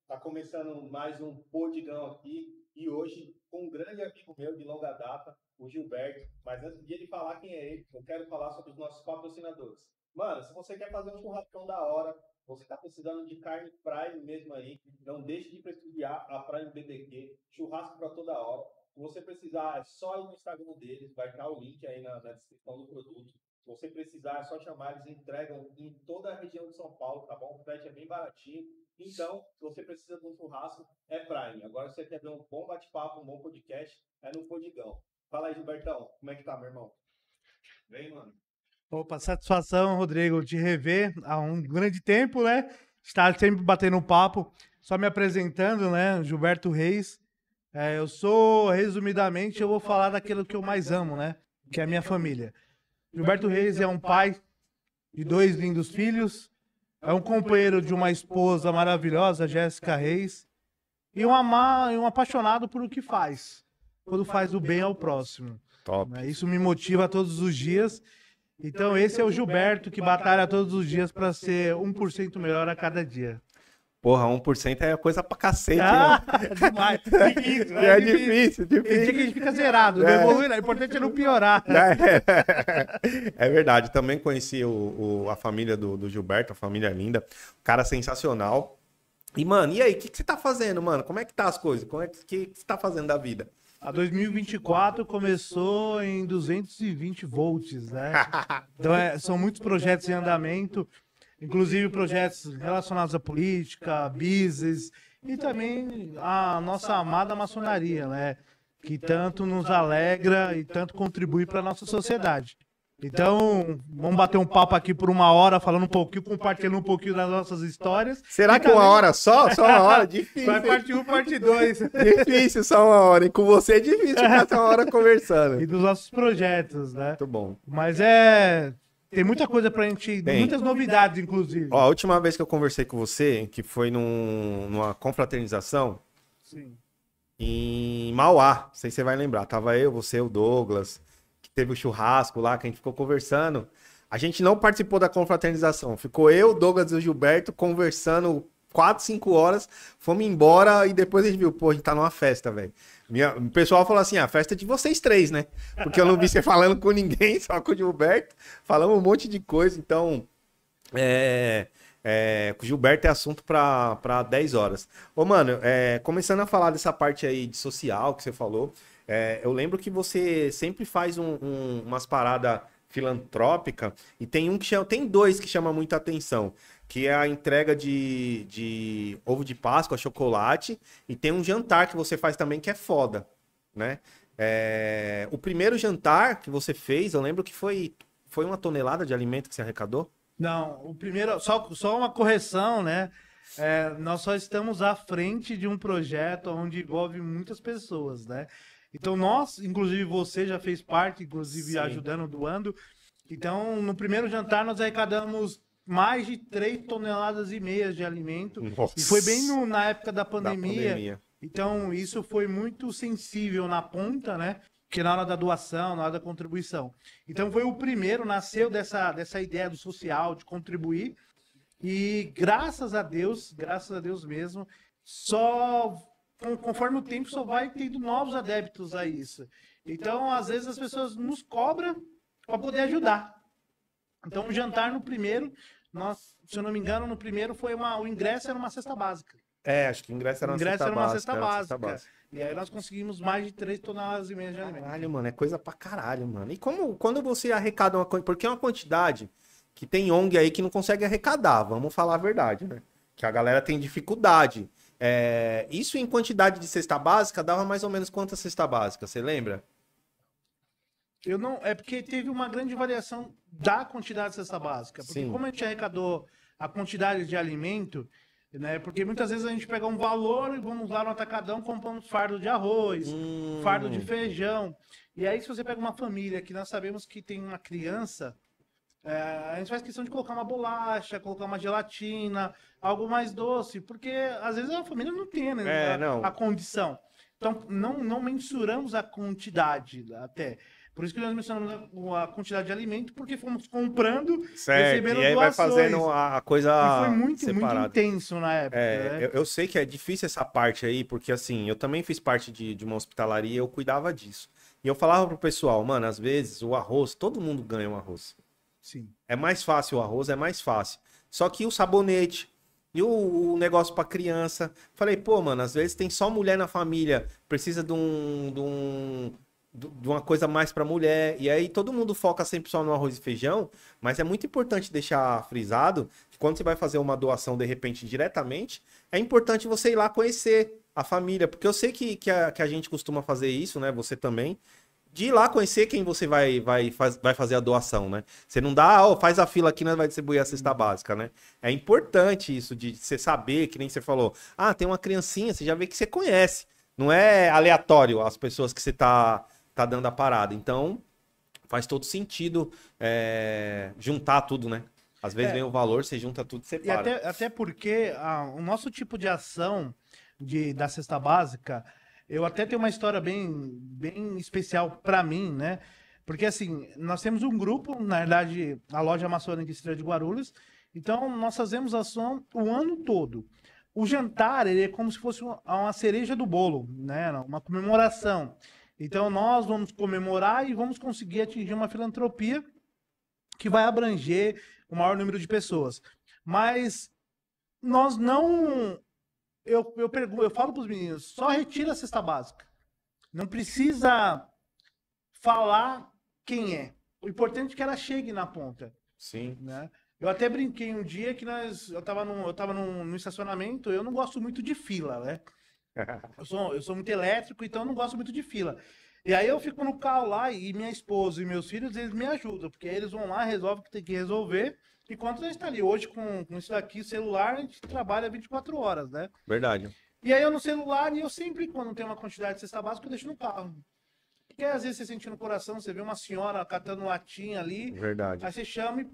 Tá começando mais um Podigão aqui e hoje com um grande amigo meu de longa data, o Gilberto. Mas antes de ele falar quem é ele, eu quero falar sobre os nossos patrocinadores. Mano, se você quer fazer um churrascão da hora, você tá precisando de carne Prime mesmo aí, não deixe de prestigiar a Prime BBQ, churrasco para toda hora. Se você precisar, é só ir no Instagram deles, vai estar o link aí na descrição do produto. Se você precisar, é só chamar, eles entregam em toda a região de São Paulo, tá bom? O frete é bem baratinho. Então, se você precisa de um churrasco, é Prime. Agora, se você quer ver um bom bate-papo, um bom podcast, é no Podigão. Fala aí, Gilbertão, como é que tá, meu irmão? Vem, mano. Opa, satisfação, Rodrigo, te rever há um grande tempo, né? Estar sempre batendo um papo, só me apresentando, né? Gilberto Reis. Eu sou, resumidamente, eu vou falar daquilo que eu mais amo, né? Que é a minha família. Gilberto Reis é um pai de 2 lindos filhos, é um companheiro de uma esposa maravilhosa, Jéssica Reis, e um apaixonado por o que faz, quando faz o bem ao próximo. Top. Isso me motiva todos os dias. Então esse é o Gilberto que batalha todos os dias para ser 1% melhor a cada dia. Porra, 1% é coisa pra cacete, né? Demais. Difícil, né? É difícil. Tem dia que a gente fica zerado, não evolui, o importante é não piorar. É verdade, também conheci a família do Gilberto, a família linda, cara sensacional. E, mano, e aí, o que você tá fazendo, mano? Como é que tá as coisas? Como é que você tá fazendo da vida? A 2024 começou em 220 volts, né? Então são muitos projetos em andamento, inclusive projetos relacionados à política, business e também a nossa amada maçonaria, né? Que tanto nos alegra e tanto contribui para a nossa sociedade. Então, vamos bater um papo aqui por 1 hora, falando um pouquinho, compartilhando um pouquinho das nossas histórias. Será que também... 1 hora só? Só 1 hora? Difícil. Vai parte 1, parte 2. Difícil só 1 hora. E com você é difícil ficar essa hora conversando. E dos nossos projetos, né? Muito bom. Mas tem muita coisa pra gente, muitas novidades, inclusive. Ó, a última vez que eu conversei com você, que foi numa confraternização, sim, em Mauá, não sei se você vai lembrar, tava eu, você, o Douglas, que teve o churrasco lá, que a gente ficou conversando. A gente não participou da confraternização, ficou eu, o Douglas e o Gilberto conversando 4, 5 horas, fomos embora e depois a gente viu, pô, a gente tá numa festa, velho. O pessoal falou assim, a festa é de vocês 3, né? Porque eu não vi você falando com ninguém, só com o Gilberto. Falamos um monte de coisa, então... O Gilberto é assunto pra 10 horas. Ô, mano, começando a falar dessa parte aí de social que você falou, eu lembro que você sempre faz umas paradas filantrópicas e tem dois que chamam muita atenção, que é a entrega de ovo de Páscoa, chocolate, e tem um jantar que você faz também que é foda, né? O primeiro jantar que você fez, eu lembro que foi 1 tonelada de alimento que você arrecadou? Não, o primeiro, só uma correção, né? Nós só estamos à frente de um projeto onde envolve muitas pessoas, né? Então nós, inclusive você já fez parte, inclusive Sim. ajudando, doando. Então no primeiro jantar nós arrecadamos mais de 3,5 toneladas de alimento. Nossa. E foi bem na época da Da pandemia. pandemia. Então isso foi muito sensível na ponta, né? Que na hora da doação, na hora da contribuição. Então foi o primeiro, nasceu dessa ideia do social, de contribuir. E graças a Deus mesmo, conforme o tempo só vai tendo novos adeptos a isso. Então, às vezes as pessoas nos cobram para poder ajudar. Então, o jantar no primeiro, se eu não me engano, no primeiro o ingresso era uma cesta básica. Acho que o ingresso era O uma ingresso cesta era uma básica. cesta era uma cesta básica. E aí nós conseguimos mais de 3,5 toneladas de alimento. Caralho, mano, é coisa pra caralho, mano. E quando você arrecada uma coisa, porque é uma quantidade que tem ONG aí que não consegue arrecadar, vamos falar a verdade, né? Que a galera tem dificuldade. Isso em quantidade de cesta básica dava mais ou menos quantas cesta básica, você lembra? Eu não, é porque teve uma grande variação da quantidade de cesta básica. Porque Sim. como a gente arrecadou a quantidade de alimento, né? Porque muitas vezes a gente pega um valor e vamos lá no atacadão, compramos fardo de arroz, fardo de feijão. E aí se você pega uma família que nós sabemos que tem uma criança, a gente faz questão de colocar uma bolacha, colocar uma gelatina, algo mais doce, porque às vezes a família não tem, né, não. a condição. Então não mensuramos a quantidade até. Por isso que nós mencionamos a quantidade de alimento, porque fomos comprando, recebendo e aí doações. vai fazendo a coisa E foi muito separada. intenso na época. Né? Eu sei que é difícil essa parte aí, porque assim, eu também fiz parte de uma hospitalaria e eu cuidava disso. E eu falava pro pessoal, mano, às vezes o arroz, todo mundo ganha um arroz. Sim. É mais fácil o arroz, é mais fácil. Só que o sabonete e o negócio pra criança. Falei, pô, mano, às vezes tem só mulher na família, precisa de uma coisa mais pra mulher. E aí todo mundo foca sempre só no arroz e feijão, mas é muito importante deixar frisado que quando você vai fazer uma doação, de repente, diretamente, é importante você ir lá conhecer a família, porque eu sei que a gente costuma fazer isso, né? Você também. De ir lá conhecer quem você vai fazer a doação, né? Você não dá, faz a fila aqui, nós vai distribuir a cesta básica, né? É importante isso, de você saber, que nem você falou. Tem uma criancinha, você já vê que você conhece. Não é aleatório as pessoas que você tá dando a parada. Então, faz todo sentido juntar tudo, né? Às vezes vem o valor, você junta tudo e separa. E até porque o nosso tipo de ação da cesta básica, eu até tenho uma história bem especial para mim, né? Porque assim, nós temos um grupo, na verdade, a loja maçônica Estrela de Guarulhos, então nós fazemos ação o ano todo. O jantar, ele é como se fosse uma cereja do bolo, né? Uma comemoração. Então nós vamos comemorar e vamos conseguir atingir uma filantropia que vai abranger o maior número de pessoas. Mas nós não... Eu falo para os meninos, só retira a cesta básica. Não precisa falar quem é. O importante é que ela chegue na ponta. Sim. Né? Eu até brinquei um dia que eu tava no estacionamento, eu não gosto muito de fila, né? Eu sou muito elétrico, então eu não gosto muito de fila. E aí eu fico no carro lá e minha esposa e meus filhos, eles me ajudam, porque aí eles vão lá, resolvem o que tem que resolver. Enquanto a gente tá ali hoje com isso daqui, celular, a gente trabalha 24 horas, né? Verdade. E aí eu no celular, e eu sempre, quando tem uma quantidade de cesta básica, eu deixo no carro. Porque às vezes você sente no coração, você vê uma senhora catando latinha ali. Verdade. Aí você chama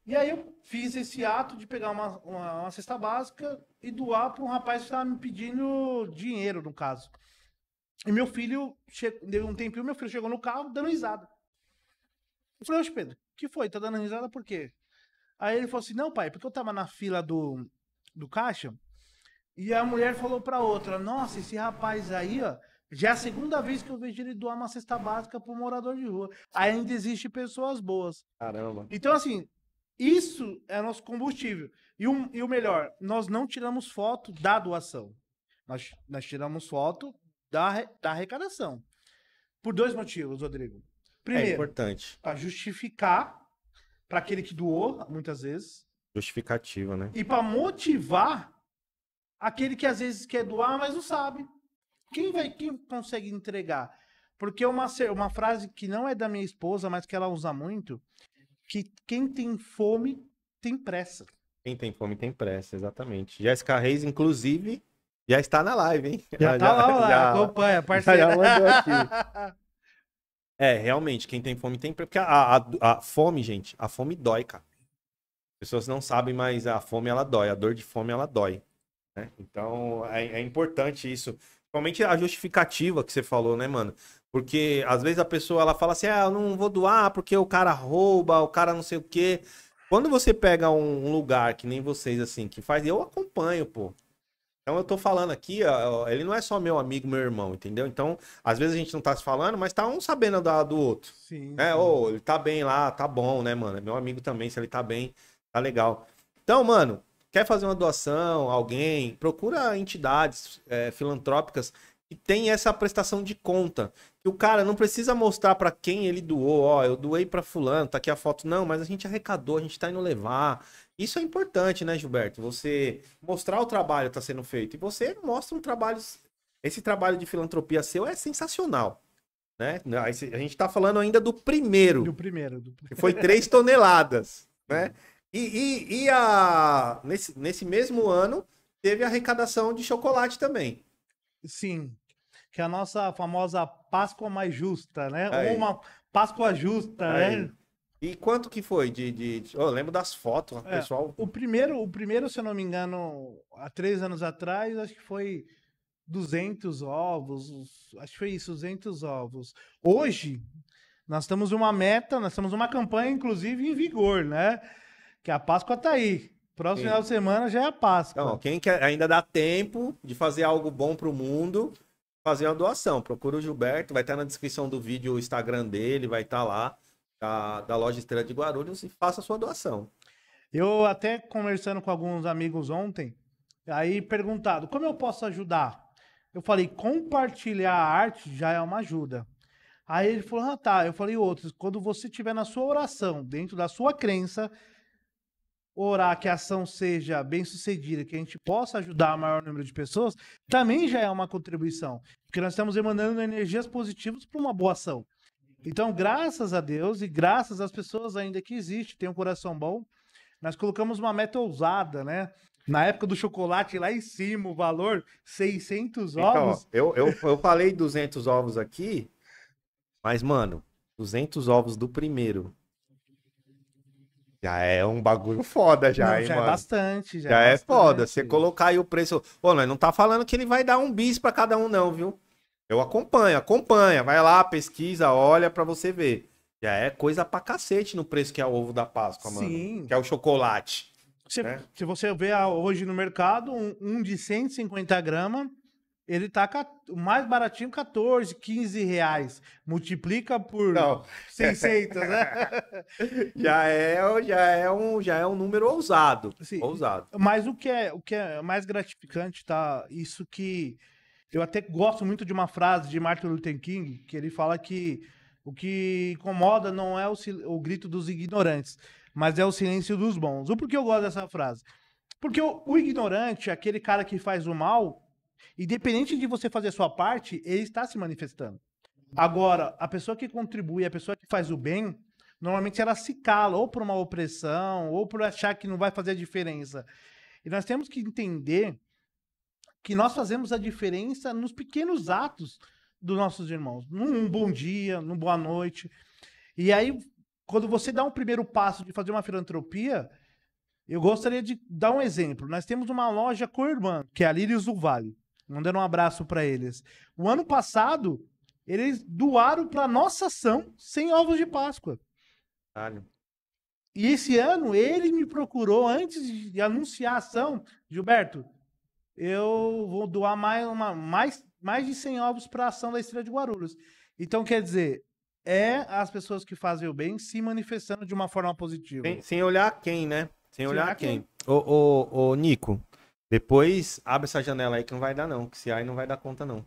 e aí eu fiz esse ato de pegar uma cesta básica e doar para um rapaz que estava me pedindo dinheiro, no caso. E meu filho, deu um tempinho, meu filho chegou no carro dando risada. Eu falei, oxe, Pedro, o que foi? Tá dando risada por quê? Aí ele falou assim, não, pai, porque eu tava na fila do caixa e a mulher falou pra outra, nossa, esse rapaz aí, ó, já é a segunda vez que eu vejo ele doar uma cesta básica pro morador de rua. Ainda existe pessoas boas. Caramba. Então, assim, Isso é nosso combustível. E o melhor, nós não tiramos foto da doação. Nós tiramos foto da arrecadação. Por dois motivos, Rodrigo. É Primeiro, importante. para justificar para aquele que doou, muitas vezes, Justificativa, né? e para motivar aquele que às vezes quer doar, mas não sabe. Quem consegue entregar? Porque uma frase que não é da minha esposa, mas que ela usa muito, que quem tem fome tem pressa. Quem tem fome tem pressa, exatamente. Jéssica Reis, inclusive, já está na live, hein? Já tá lá, acompanha, parceira. Já mandou aqui. É, realmente, quem tem fome tem pressa. Porque a fome, gente, a fome dói, cara. As pessoas não sabem, mas a fome, ela dói. A dor de fome, ela dói. Né? Então, é importante isso. Principalmente a justificativa que você falou, né, mano? Porque, às vezes, a pessoa, ela fala assim, eu não vou doar porque o cara rouba, o cara não sei o quê. Quando você pega um lugar que nem vocês, assim, que faz... Eu acompanho, pô. Então, eu tô falando aqui, ó, ele não é só meu amigo, meu irmão, entendeu? Então, às vezes a gente não tá se falando, mas tá um sabendo do outro. Sim, Né? sim. Ô, ele tá bem lá, tá bom, né, mano? É meu amigo também, se ele tá bem, tá legal. Então, mano, quer fazer uma doação, alguém, procura entidades filantrópicas que tem essa prestação de conta. Que o cara não precisa mostrar pra quem ele doou, ó, eu doei pra fulano, tá aqui a foto. Não, mas a gente arrecadou, a gente tá indo levar. Isso é importante, né, Gilberto? Você mostrar o trabalho que tá sendo feito. E você mostra um trabalho... Esse trabalho de filantropia seu é sensacional. Né? A gente tá falando ainda do primeiro. Do primeiro. Que foi 3 toneladas, né? Nesse mesmo ano, teve a arrecadação de chocolate também. Sim. Que é a nossa famosa Páscoa mais justa, né? Aí. Ou uma Páscoa justa, Aí. né? E quanto que foi? Eu lembro das fotos, o É, pessoal... o primeiro, se eu não me engano, há 3 anos atrás, acho que foi 200 ovos. Acho que foi isso, 200 ovos. Hoje, nós temos uma meta, nós temos uma campanha, inclusive, em vigor, né? Que a Páscoa tá aí. Próximo Sim. final de semana já é a Páscoa. Então, quem quer, ainda dá tempo de fazer algo bom pro mundo, fazer uma doação. Procura o Gilberto, vai estar na descrição do vídeo o Instagram dele, vai estar lá, da loja Estrela de Guarulhos, e faça a sua doação. Eu até conversando com alguns amigos ontem, aí perguntado, como eu posso ajudar? Eu falei, compartilhar a arte já é uma ajuda. Aí ele falou, tá. Eu falei, outros, quando você estiver na sua oração, dentro da sua crença, orar que a ação seja bem sucedida, que a gente possa ajudar o maior número de pessoas, também já é uma contribuição. Porque nós estamos emanando energias positivas para uma boa ação. Então, graças a Deus e graças às pessoas ainda que existem, tem um coração bom, nós colocamos uma meta ousada, né? Na época do chocolate lá em cima, o valor 600 ovos. Então, eu falei 200 ovos aqui, mas, mano, 200 ovos do primeiro. Já é um bagulho foda, já, Não, hein, já mano? é bastante. Já é bastante. foda. Você colocar aí o preço. Pô, nós não tá falando que ele vai dar 1 bis pra cada um, não, viu? Eu acompanha. Vai lá, pesquisa, olha pra você ver. Já é coisa pra cacete no preço que é o ovo da Páscoa, mano. Sim. Que é o chocolate. né? Se você vê hoje no mercado, um de 150 gramas, ele tá o mais baratinho, 14, 15 reais. Multiplica por Não. 600, né? já é um número ousado. Sim. Ousado. Mas o que é mais gratificante, tá? Isso que eu até gosto muito de uma frase de Martin Luther King, que ele fala que o que incomoda não é o grito dos ignorantes, mas é o silêncio dos bons. O porquê eu gosto dessa frase? Porque o ignorante, aquele cara que faz o mal, independente de você fazer a sua parte, ele está se manifestando. Agora, a pessoa que contribui, a pessoa que faz o bem, normalmente ela se cala, ou por uma opressão, ou por achar que não vai fazer a diferença. E nós temos que entender que nós fazemos a diferença nos pequenos atos dos nossos irmãos. Num bom dia, num boa noite. E aí, quando você dá um primeiro passo de fazer uma filantropia, eu gostaria de dar um exemplo. Nós temos uma loja co-irmã, que é a Lírios do Vale. Mandando um abraço para eles. O ano passado, eles doaram para nossa ação 100 ovos de Páscoa. Caralho. E esse ano, ele me procurou antes de anunciar a ação. Gilberto, eu vou doar mais de 100 ovos para a ação da Estrela de Guarulhos. Então, quer dizer, é as pessoas que fazem o bem se manifestando de uma forma positiva. Sem olhar quem, né? Sem olhar olhar quem. Ô, Nico, depois abre essa janela aí que não vai dar não, que se aí não vai dar conta não.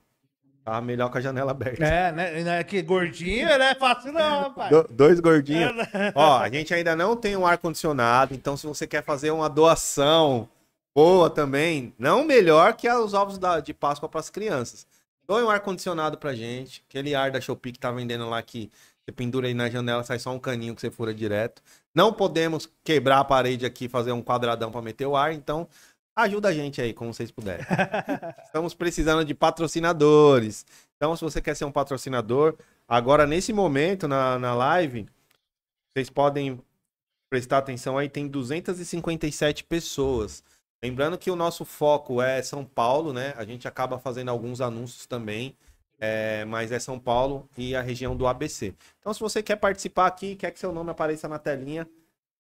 Tá melhor com a janela aberta. Né? Que gordinho, não é fácil não, rapaz. Dois gordinhos. Ó, a gente ainda não tem um ar-condicionado, então se você quer fazer uma doação boa também, não melhor que os ovos de Páscoa para as crianças. Doe um ar-condicionado pra gente, aquele ar da Shopee que tá vendendo lá que você pendura aí na janela, sai só um caninho que você fura direto. Não podemos quebrar a parede aqui, fazer um quadradão para meter o ar, então ajuda a gente aí, como vocês puderem. Estamos precisando de patrocinadores. Então, se você quer ser um patrocinador, agora nesse momento na live, vocês podem prestar atenção aí, tem 257 pessoas. Lembrando que o nosso foco é São Paulo, né? A gente acaba fazendo alguns anúncios também, mas é São Paulo e a região do ABC. Então, se você quer participar aqui, quer que seu nome apareça na telinha,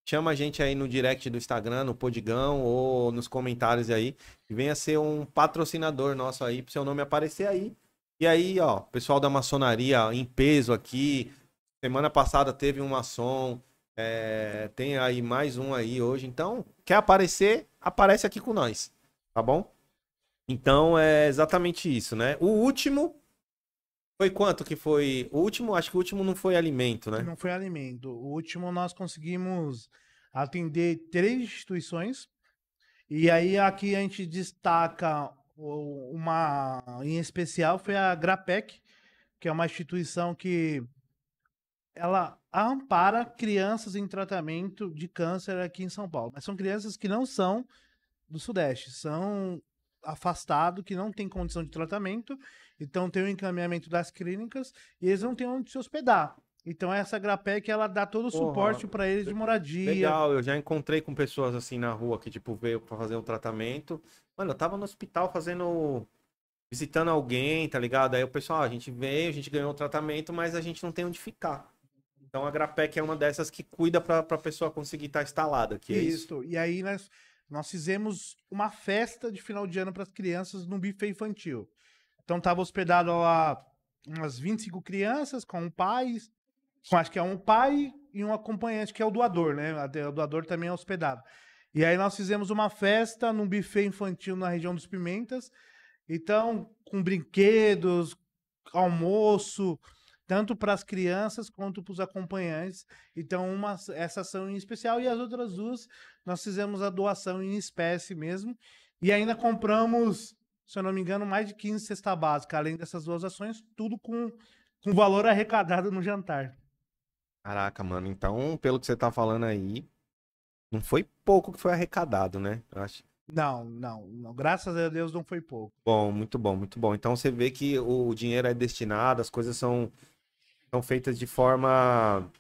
chama a gente aí no direct do Instagram, no Podigão ou nos comentários aí. E venha ser um patrocinador nosso aí, pro seu nome aparecer aí. E aí, ó, pessoal da maçonaria em peso aqui. Semana passada teve um maçom. Tem aí mais um aí hoje. Então, quer aparecer, aparece aqui com nós. Tá bom? Então, é exatamente isso, né? O último... Foi quanto que foi? O último, acho que o último não foi alimento, né? Não foi alimento. O último nós conseguimos atender 3 instituições. E aí aqui a gente destaca uma em especial, foi a Grapec, que é uma instituição que ela ampara crianças em tratamento de câncer aqui em São Paulo. Mas são crianças que não são do Sudeste, são afastados, que não têm condição de tratamento, então tem o encaminhamento das clínicas e eles não têm onde se hospedar. Então essa Grapec, ela dá todo o suporte para eles de moradia. Legal, eu já encontrei com pessoas assim na rua que tipo veio para fazer um tratamento. Mano, eu tava no hospital visitando alguém, tá ligado? Aí o pessoal, a gente veio, a gente ganhou o tratamento, mas a gente não tem onde ficar. Então a Grapec é uma dessas que cuida para a pessoa conseguir estar instalada aqui. Isso. E aí nós fizemos uma festa de final de ano para as crianças no buffet infantil. Então tava hospedado lá umas 25 crianças com um pai, acho que é um pai e um acompanhante, que é o doador, né? O doador também é hospedado. E aí nós fizemos uma festa num buffet infantil na região dos Pimentas. Então, com brinquedos, almoço, tanto para as crianças quanto para os acompanhantes. Então, essa ação em especial e as outras duas nós fizemos a doação em espécie mesmo. E ainda compramos, se eu não me engano, mais de 15 cestas básicas, além dessas duas ações, tudo com valor arrecadado no jantar. Caraca, mano. Então, pelo que você tá falando aí, não foi pouco que foi arrecadado, né? Eu acho. Não. Graças a Deus não foi pouco. Bom, muito bom, muito bom. Então você vê que o dinheiro é destinado, as coisas são feitas de forma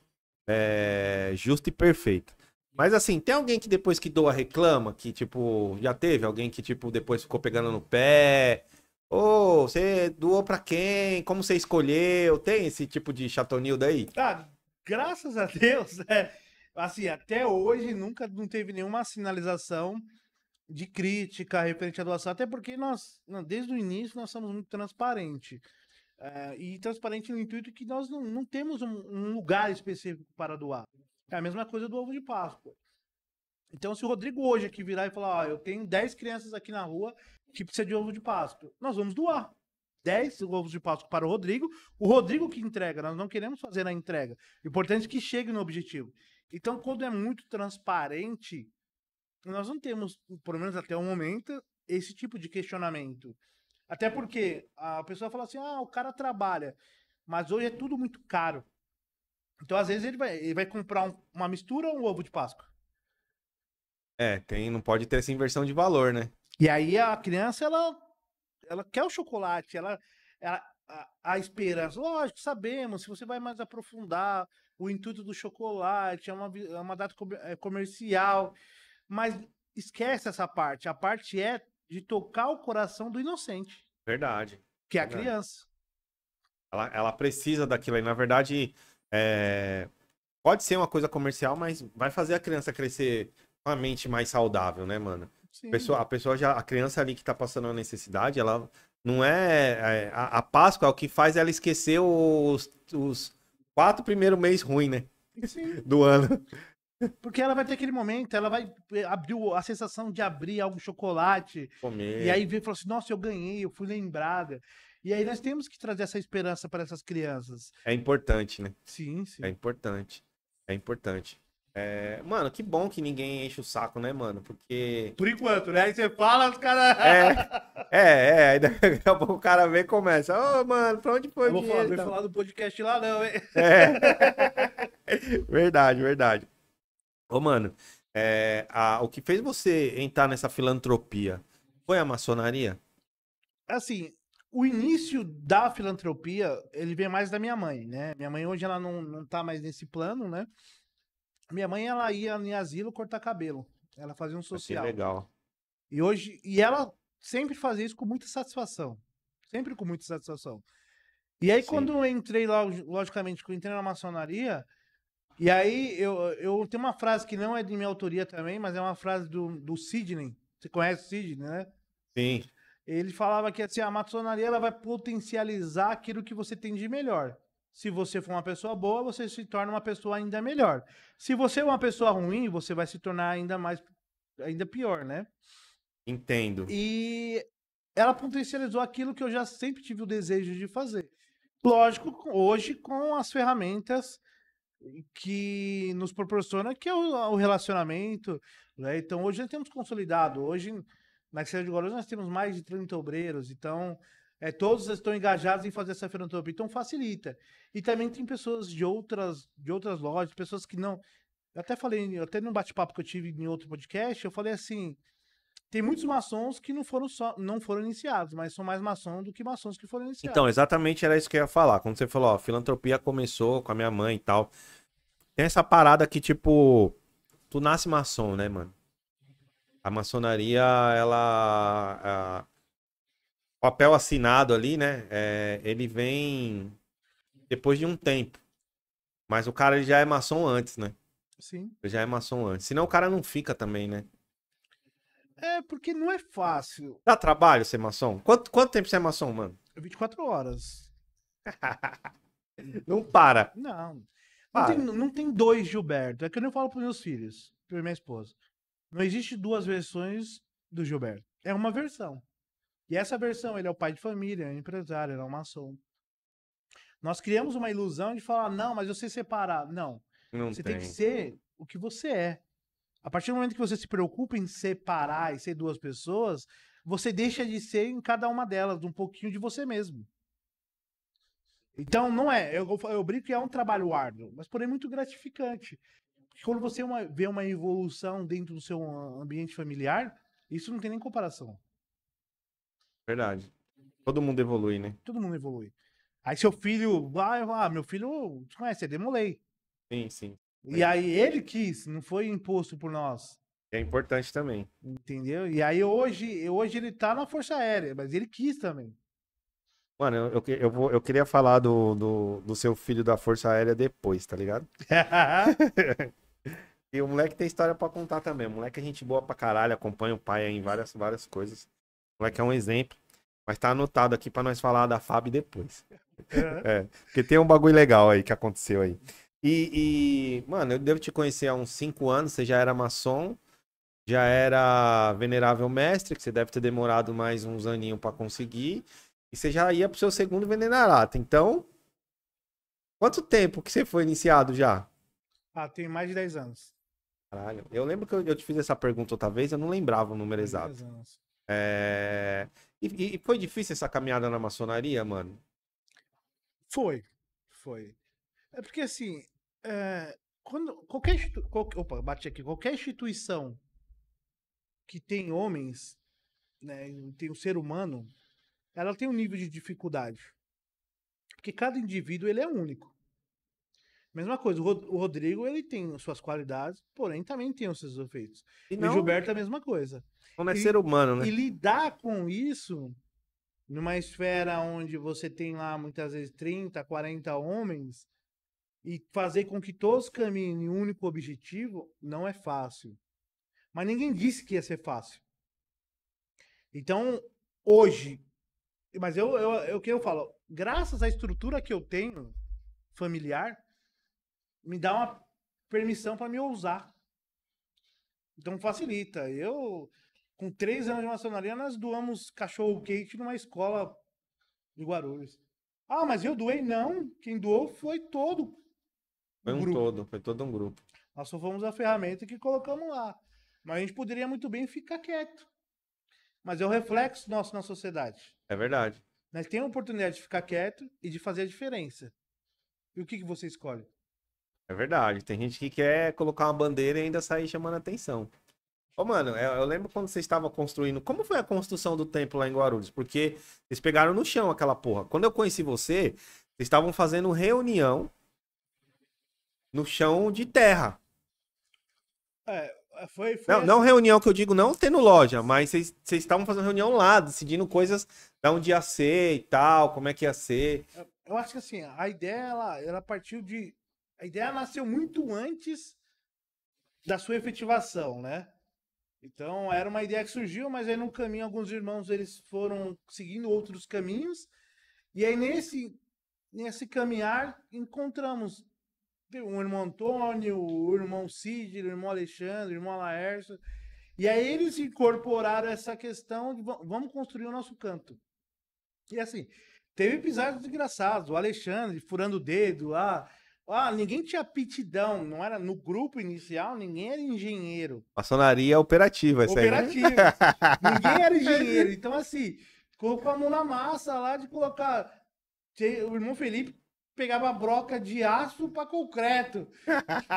justa e perfeita. Mas assim, tem alguém que depois que doa reclama, que tipo, já teve alguém que tipo depois ficou pegando no pé? Ô, você doou pra quem? Como você escolheu? Tem esse tipo de chatonildo aí? Ah, graças a Deus, assim, até hoje nunca não teve nenhuma sinalização de crítica referente à doação, até porque nós, desde o início, nós somos muito transparentes. E transparente no intuito que nós não temos um lugar específico para doar. É a mesma coisa do ovo de Páscoa. Então, se o Rodrigo hoje aqui virar e falar, eu tenho 10 crianças aqui na rua que precisam de ovo de Páscoa, nós vamos doar 10 ovos de Páscoa para o Rodrigo que entrega, nós não queremos fazer a entrega. O importante é que chegue no objetivo. Então, quando é muito transparente, nós não temos, pelo menos até o momento, esse tipo de questionamento. Até porque a pessoa fala assim, o cara trabalha, mas hoje é tudo muito caro. Então, às vezes, ele vai comprar uma mistura ou um ovo de Páscoa. Não pode ter essa inversão de valor, né? E aí a criança, ela quer o chocolate, a esperança. Lógico, sabemos, se você vai mais aprofundar, o intuito do chocolate é uma data comercial, mas esquece essa parte. A parte é de tocar o coração do inocente. Verdade. Que é a criança. Ela precisa daquilo aí. Na verdade, pode ser uma coisa comercial, mas vai fazer a criança crescer com a mente mais saudável, né, mano? Sim. A criança ali que tá passando uma necessidade, ela não a Páscoa é o que faz ela esquecer os 4 primeiros meses ruim, né? Sim. Do ano. Porque ela vai ter aquele momento, ela vai abrir a sensação de abrir algo chocolate. Comer. E aí vem e fala assim, nossa, eu ganhei, eu fui lembrada. E aí nós temos que trazer essa esperança para essas crianças. É importante, né? Sim, É sim. importante. É importante. Mano, que bom que ninguém enche o saco, né, mano? Porque. Por enquanto, né? Aí você fala, os caras. Aí daqui a pouco o cara vem e começa. Ô, mano, pra onde foi Eu o vou falar, dinheiro? não e vou tal? falar do podcast lá, não, hein? Verdade, verdade. Ô, mano, o que fez você entrar nessa filantropia foi a maçonaria? Assim, o início da filantropia, ele vem mais da minha mãe, né? Minha mãe hoje ela não tá mais nesse plano, né? Minha mãe, ela ia em asilo cortar cabelo. Ela fazia um Que social. legal. E ela sempre fazia isso com muita satisfação. Sempre com muita satisfação. E aí, Sim. quando eu entrei, logicamente, que eu entrei na maçonaria, e aí eu tenho uma frase que não é de minha autoria também, mas é uma frase do Sidney. Você conhece o Sidney, né? Sim, Ele falava que assim, a maçonaria ela vai potencializar aquilo que você tem de melhor. Se você for uma pessoa boa, você se torna uma pessoa ainda melhor. Se você é uma pessoa ruim, você vai se tornar ainda pior, né? entendo. E ela potencializou aquilo que eu já sempre tive o desejo de fazer. Lógico, hoje com as ferramentas que nos proporciona, que é o relacionamento, né? Então, hoje nós temos consolidado. Hoje, na Cidade de Guarulhos, nós temos mais de 30 obreiros. Então, todos estão engajados em fazer essa filantropia. Então, facilita. E também tem pessoas de outras lojas, pessoas que não... Eu até falei, até num bate-papo que eu tive em outro podcast, eu falei assim, tem muitos maçons que não foram iniciados, mas são mais maçons do que maçons que foram iniciados. Então, exatamente era isso que eu ia falar. Quando você falou, ó, filantropia começou com a minha mãe e tal. Tem essa parada que, tipo, tu nasce maçom, né, mano? A maçonaria, o papel assinado ali, né? Ele vem depois de um tempo. Mas o cara ele já é maçom antes, né? Sim. Ele já é maçom antes. Senão o cara não fica também, né? Porque não é fácil. Dá trabalho ser maçom? Quanto tempo você é maçom, mano? 24 horas. Não para. Não. Não Para. tem dois Gilberto. É que eu não falo pros meus filhos, pra minha esposa. Não existe duas versões do Gilberto. É uma versão. E essa versão, ele é o pai de família, é um empresário, ele é um maçom. Nós criamos uma ilusão de falar, não, mas eu sei separar. Não. Não Você tem que tem. ser o que você é. A partir do momento que você se preocupa em separar e ser duas pessoas, você deixa de ser em cada uma delas, um pouquinho de você mesmo. Então, não é. Eu brinco que é um trabalho árduo, mas porém muito gratificante. Porque quando você vê uma evolução dentro do seu ambiente familiar, isso não tem nem comparação. Verdade. Todo mundo evolui, né? Todo mundo evolui. Aí seu filho, meu filho, te conhece, é Demolei. Sim, sim. E aí ele quis, não foi imposto por nós. É importante também. Entendeu? E aí hoje ele tá na Força Aérea, mas ele quis também. Mano, eu queria falar do seu filho da Força Aérea depois, tá ligado? E o moleque tem história pra contar também. O moleque é gente boa pra caralho, acompanha o pai aí em várias coisas. O moleque é um exemplo. Mas tá anotado aqui pra nós falar da Fábio depois. Porque tem um bagulho legal aí que aconteceu aí. Mano, eu devo te conhecer há uns 5 anos, você já era maçom, já era venerável mestre, que você deve ter demorado mais uns aninhos pra conseguir, e você já ia pro seu segundo veneralato. Então, quanto tempo que você foi iniciado já? Tem mais de 10 anos. Caralho, eu lembro que eu te fiz essa pergunta outra vez, eu não lembrava o número Mais de exato. 10 anos. E foi difícil essa caminhada na maçonaria, mano? Foi. É porque assim, quando bati aqui, qualquer instituição que tem homens, né, tem o ser humano, ela tem um nível de dificuldade. Porque cada indivíduo ele é único. Mesma coisa, o Rodrigo ele tem suas qualidades, porém também tem os seus defeitos. E E o não, Gilberto é a mesma coisa. não é E- ser humano, né? E lidar com isso numa esfera onde você tem lá muitas vezes 30, 40 homens e fazer com que todos caminhem em um único objetivo não é fácil. Mas ninguém disse que ia ser fácil. Então, hoje, mas o que eu falo, graças à estrutura que eu tenho familiar, me dá uma permissão para me ousar. Então facilita. Eu, com 3 anos de maçonaria, nós doamos cachorro-quente numa escola de Guarulhos. Ah, mas eu doei? Não. Quem doou foi todo Foi o um grupo. todo, foi todo um grupo. Nós só fomos a ferramenta que colocamos lá. Mas a gente poderia muito bem ficar quieto. Mas é o reflexo nosso na sociedade. É verdade. Nós temos a oportunidade de ficar quieto e de fazer a diferença. E o que você escolhe? É verdade. Tem gente que quer colocar uma bandeira e ainda sair chamando atenção. Ô, mano, eu lembro quando você estava construindo. Como foi a construção do templo lá em Guarulhos? Porque eles pegaram no chão aquela porra. Quando eu conheci você, vocês estavam fazendo reunião no chão de terra. Foi Não reunião que eu digo, não tendo loja, mas vocês estavam fazendo reunião lá, decidindo coisas de onde ia ser e tal, como é que ia ser. Eu acho que assim, a ideia, ela partiu de... A ideia nasceu muito antes da sua efetivação, né? Então, era uma ideia que surgiu, mas aí no caminho, alguns irmãos, eles foram seguindo outros caminhos. E aí, nesse caminhar, encontramos o irmão Antônio, o irmão Cid, o irmão Alexandre, o irmão Laércio. E aí, eles incorporaram essa questão de vamos construir o nosso canto. E assim, teve episódios engraçados. O Alexandre furando o dedo lá. Ninguém tinha aptidão, não era no grupo inicial, ninguém era engenheiro. Maçonaria operativa, essa aí, né? Operativa. Ninguém era engenheiro. Então, assim, colocou a mão na massa lá de colocar. O irmão Felipe pegava a broca de aço para concreto.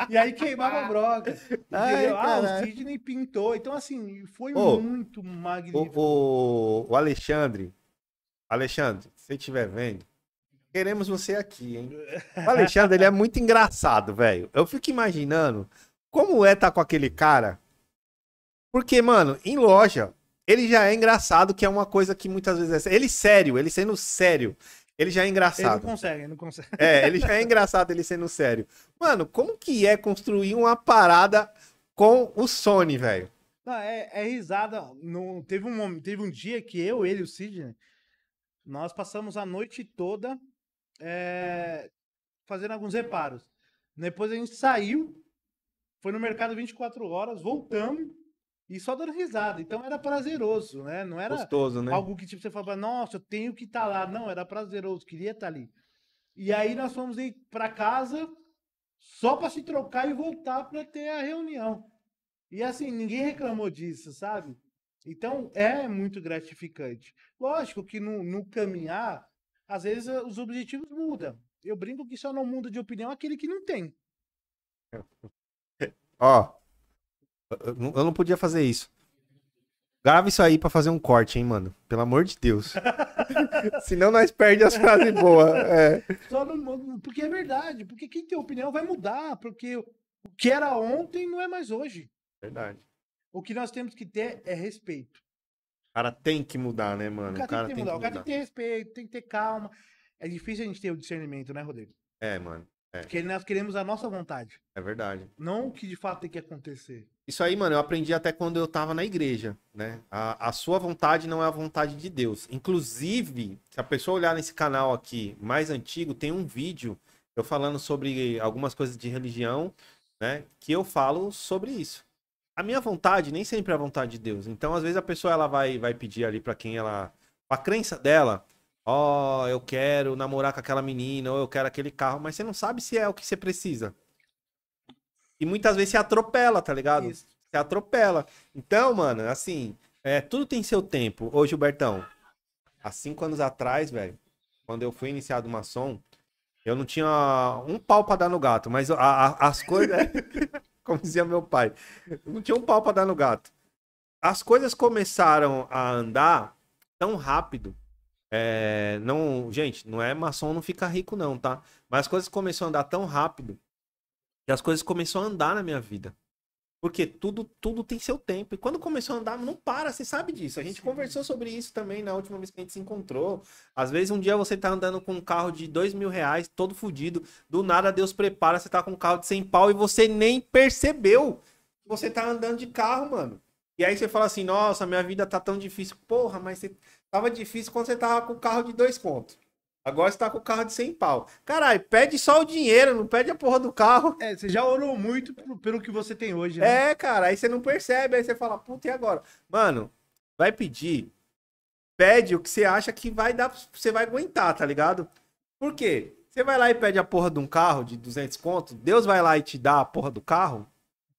E aí queimava a broca. Entendeu? O Sidney pintou. Então, assim, foi muito magnífico. O Alexandre, se você estiver vendo, queremos você aqui, hein? O Alexandre, ele é muito engraçado, velho. Eu fico imaginando como é estar com aquele cara. Porque, mano, em loja, ele já é engraçado, que é uma coisa que muitas vezes é... Ele sendo sério, ele já é engraçado. Ele não consegue. Ele já é engraçado ele sendo sério. Mano, como que é construir uma parada com o Sony, velho? É risada. Teve um dia que ele e o Sidney, nós passamos a noite toda fazendo alguns reparos. Depois a gente saiu, foi no mercado 24 horas, voltamos e só dando risada. Então era prazeroso, né? Não era gostoso, né? algo que tipo, você falava, nossa, eu tenho que estar lá. Não, era prazeroso, queria estar ali. E aí nós fomos ir para casa só para se trocar e voltar para ter a reunião. E assim, ninguém reclamou disso, sabe? Então é muito gratificante. Lógico que no caminhar, às vezes os objetivos mudam. Eu brinco que só não muda de opinião aquele que não tem. Ó, eu não podia fazer isso. Grava isso aí pra fazer um corte, hein, mano? Pelo amor de Deus. Senão nós perdemos as frases boas. Só não, porque é verdade. Porque quem tem opinião vai mudar. Porque o que era ontem não é mais hoje. Verdade. O que nós temos que ter é respeito. O cara tem que mudar, né, mano? O cara tem que mudar. O cara tem que ter respeito, tem que ter calma. É difícil a gente ter o discernimento, né, Rodrigo? Mano. Porque nós queremos a nossa vontade. É verdade. Não o que de fato tem que acontecer. Isso aí, mano, eu aprendi até quando eu tava na igreja, né? A sua vontade não é a vontade de Deus. Inclusive, se a pessoa olhar nesse canal aqui, mais antigo, tem um vídeo eu falando sobre algumas coisas de religião, né? Que eu falo sobre isso. A minha vontade nem sempre é a vontade de Deus. Então, às vezes, a pessoa ela vai pedir ali pra quem ela... A crença dela, eu quero namorar com aquela menina, ou eu quero aquele carro, mas você não sabe se é o que você precisa. E muitas vezes se atropela, tá ligado? Isso. Se atropela. Então, mano, assim, tudo tem seu tempo. Ô, Gilbertão, há 5 anos atrás, velho, quando eu fui iniciado maçom, eu não tinha um pau pra dar no gato, mas as coisas... Como dizia meu pai, eu não tinha um pau pra dar no gato. As coisas começaram a andar tão rápido. Gente, não é maçom não fica rico não, tá? Mas as coisas começaram a andar tão rápido que as coisas começaram a andar na minha vida. Porque tudo tem seu tempo. E quando começou a andar, não para, você sabe disso. A gente conversou sobre isso também na última vez que a gente se encontrou. Às vezes um dia você tá andando com um carro de R$2.000, todo fudido. Do nada Deus prepara, você tá com um carro de 100 pau e você nem percebeu que você tá andando de carro, mano. E aí você fala assim, nossa, minha vida tá tão difícil. Porra, mas você tava difícil quando você tava com o carro de 2 contos. Agora você tá com o carro de 100 pau. Caralho, pede só o dinheiro, não pede a porra do carro. Você já orou muito pelo que você tem hoje, né? É, cara, aí você não percebe, aí você fala, puta, e agora? Mano, vai pedir, pede o que você acha que vai dar, você vai aguentar, tá ligado? Por quê? Você vai lá e pede a porra de um carro de 200 conto, Deus vai lá e te dá a porra do carro,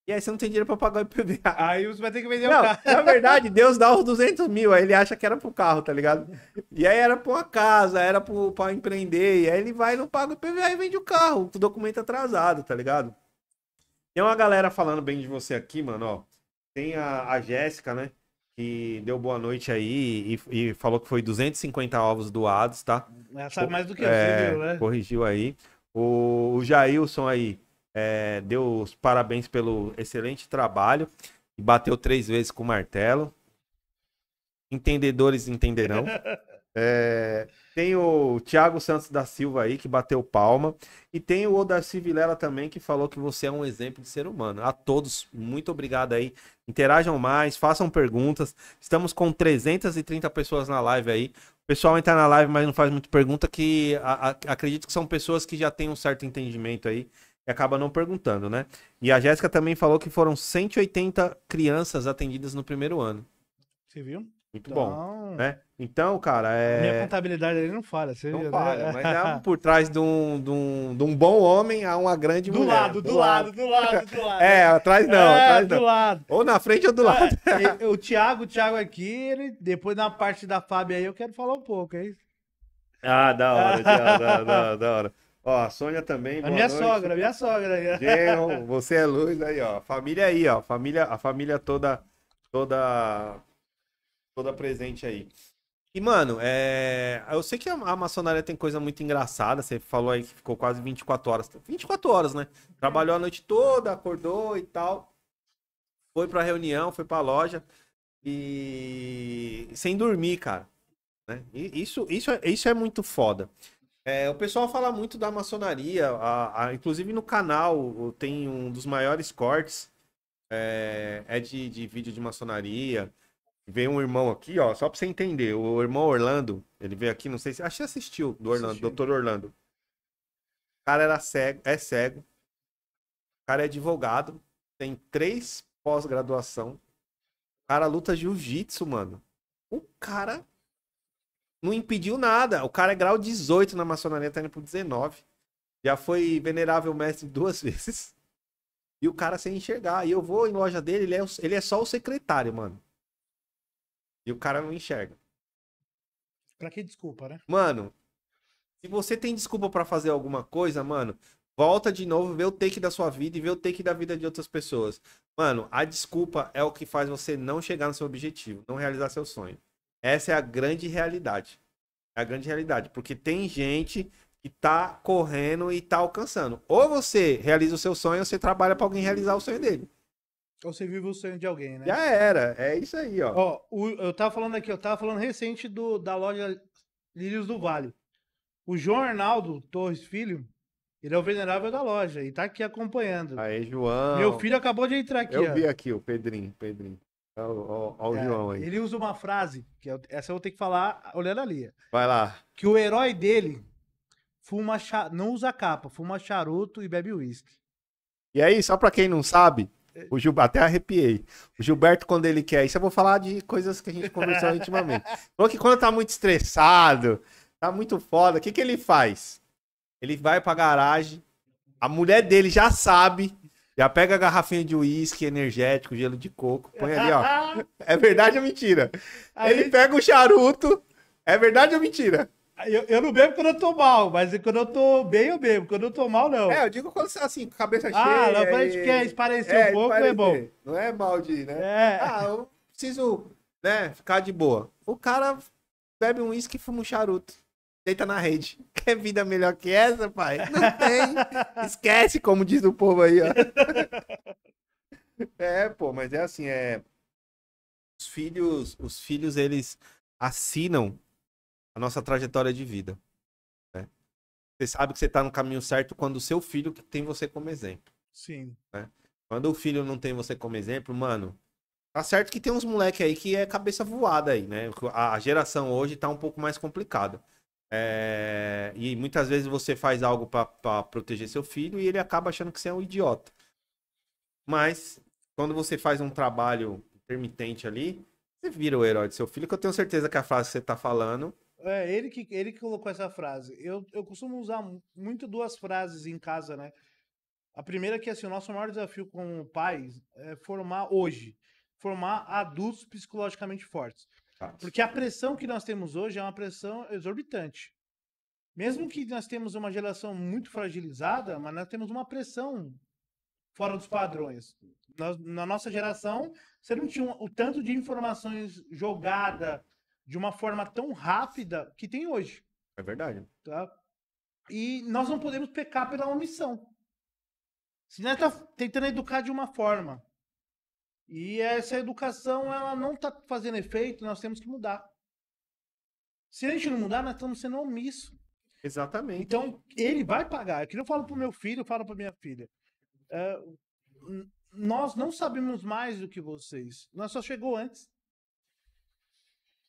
e aí você não tem dinheiro pra pagar o IPVA. Aí você vai ter que vender o Não, carro. na verdade, Deus dá os 200 mil, aí ele acha que era pro carro, tá ligado? E aí era pra uma casa, era pra empreender, e aí ele vai e não paga o IPVA e vende o carro, com o documento atrasado, tá ligado? Tem uma galera falando bem de você aqui, mano, ó. Tem a Jéssica, né? Que deu boa noite aí e falou que foi 250 ovos doados, tá? Ela sabe mais do que você, viu, né? Corrigiu aí. O Jailson aí deu os parabéns pelo excelente trabalho e bateu 3 vezes com o martelo. Entendedores entenderão. Tem o Thiago Santos da Silva aí, que bateu palma. E tem o Odaci Vilela também, que falou que você é um exemplo de ser humano. A todos, muito obrigado aí. Interajam mais, façam perguntas. Estamos com 330 pessoas na live aí. O pessoal entra na live, mas não faz muita pergunta, que acredito que são pessoas que já têm um certo entendimento aí e acaba não perguntando, né? E a Jéssica também falou que foram 180 crianças atendidas no primeiro ano. Você viu? Muito Então, bom, né? Então, cara, minha contabilidade ali não falha. Você não viu, falha, né? mas é por trás de um bom homem há uma grande Do mulher. lado, do lado. Atrás não, atrás do não. lado. Ou na frente ou do lado. O Thiago aqui, ele, depois na parte da Fábio aí, eu quero falar um pouco, hein? Ah, da hora, Thiago, da hora. Ó, a Sônia também, A boa minha noite. sogra, minha sogra aí. Genro, você é luz aí, ó. Família aí, ó. A família toda presente aí. E, mano, eu sei que a maçonaria tem coisa muito engraçada. Você falou aí que ficou quase 24 horas. 24 horas, né? Trabalhou a noite toda, acordou e tal. Foi pra reunião, foi pra loja. E sem dormir, cara. Né? E isso é muito foda. O pessoal fala muito da maçonaria. Inclusive no canal tem um dos maiores cortes. De vídeo de maçonaria. Veio um irmão aqui, ó, só pra você entender. O irmão Orlando, ele veio aqui, não sei se. Acho que você assistiu do Orlando, Dr. Orlando. O cara era cego, é cego. O cara é advogado. Tem 3 pós-graduação. O cara luta jiu-jitsu, mano. O cara não impediu nada. O cara é grau 18 na maçonaria, tá indo pro 19. Já foi venerável mestre 2 vezes. E o cara sem enxergar. E eu vou em loja dele, ele é só o secretário, mano. E o cara não enxerga. Pra que desculpa, né? Mano, se você tem desculpa pra fazer alguma coisa, mano, volta de novo, vê o take da sua vida e vê o take da vida de outras pessoas. Mano, a desculpa é o que faz você não chegar no seu objetivo, não realizar seu sonho. Essa é a grande realidade. É a grande realidade. Porque tem gente que tá correndo e tá alcançando. Ou você realiza o seu sonho, ou você trabalha pra alguém realizar o sonho dele. Ou você vive o sonho de alguém, né? Já era. É isso aí, ó. Ó, eu tava falando aqui, eu tava falando recente da loja Lírios do Vale. O João Arnaldo Torres Filho, ele é o venerável da loja e tá aqui acompanhando. Aí, João. Meu filho acabou de entrar aqui, Eu ó. vi aqui o Pedrinho. Ó o João aí. Ele usa uma frase, essa eu vou ter que falar olhando ali. Vai lá. Que o herói dele não usa capa, fuma charuto e bebe uísque. E aí, só pra quem não sabe, até arrepiei. O Gilberto, quando ele quer, isso eu vou falar de coisas que a gente conversou intimamente. Falou que quando tá muito estressado, tá muito foda, o que ele faz? Ele vai pra garagem, a mulher dele já sabe, já pega a garrafinha de uísque, energético, gelo de coco, põe ali, ó. É verdade ou mentira? Ele pega o charuto, é verdade ou mentira? Eu não bebo quando eu tô mal, mas quando eu tô bem, eu bebo. Quando eu tô mal, não. Eu digo quando você tá assim, com a cabeça cheia. Ah, não, quando a gente quer esparecer um pouco, é bom. Não é mal de, né? Eu preciso, né, ficar de boa. O cara bebe um uísque e fuma um charuto. Deita na rede. Quer vida melhor que essa, pai? Não tem. Esquece, como diz o povo aí, ó. Pô, mas é assim, os filhos, eles assinam a nossa trajetória de vida. Né? Você sabe que você tá no caminho certo quando o seu filho tem você como exemplo. Sim. Né? Quando o filho não tem você como exemplo, mano, tá certo que tem uns moleque aí que é cabeça voada aí, né? A geração hoje tá um pouco mais complicada. E muitas vezes você faz algo pra proteger seu filho e ele acaba achando que você é um idiota. Mas quando você faz um trabalho intermitente ali, você vira o herói do seu filho, que eu tenho certeza que a frase que você tá falando. É, ele que colocou essa frase. Eu costumo usar muito duas frases em casa, né? A primeira é que assim, o nosso maior desafio como pais é formar adultos psicologicamente fortes. Porque a pressão que nós temos hoje é uma pressão exorbitante. Mesmo que nós temos uma geração muito fragilizada, mas nós temos uma pressão fora dos padrões. Na nossa geração, você não tinha o tanto de informações jogada de uma forma tão rápida que tem hoje, É verdade. tá? E nós não podemos pecar pela omissão. Se nós está tentando educar de uma forma e essa educação ela não está fazendo efeito, nós temos que mudar. Se a gente não mudar, nós estamos sendo omissos. Exatamente. Então, ele vai pagar. É que eu falo pro meu filho, eu falo pra minha filha. Nós não sabemos mais do que vocês. Nós só chegou antes.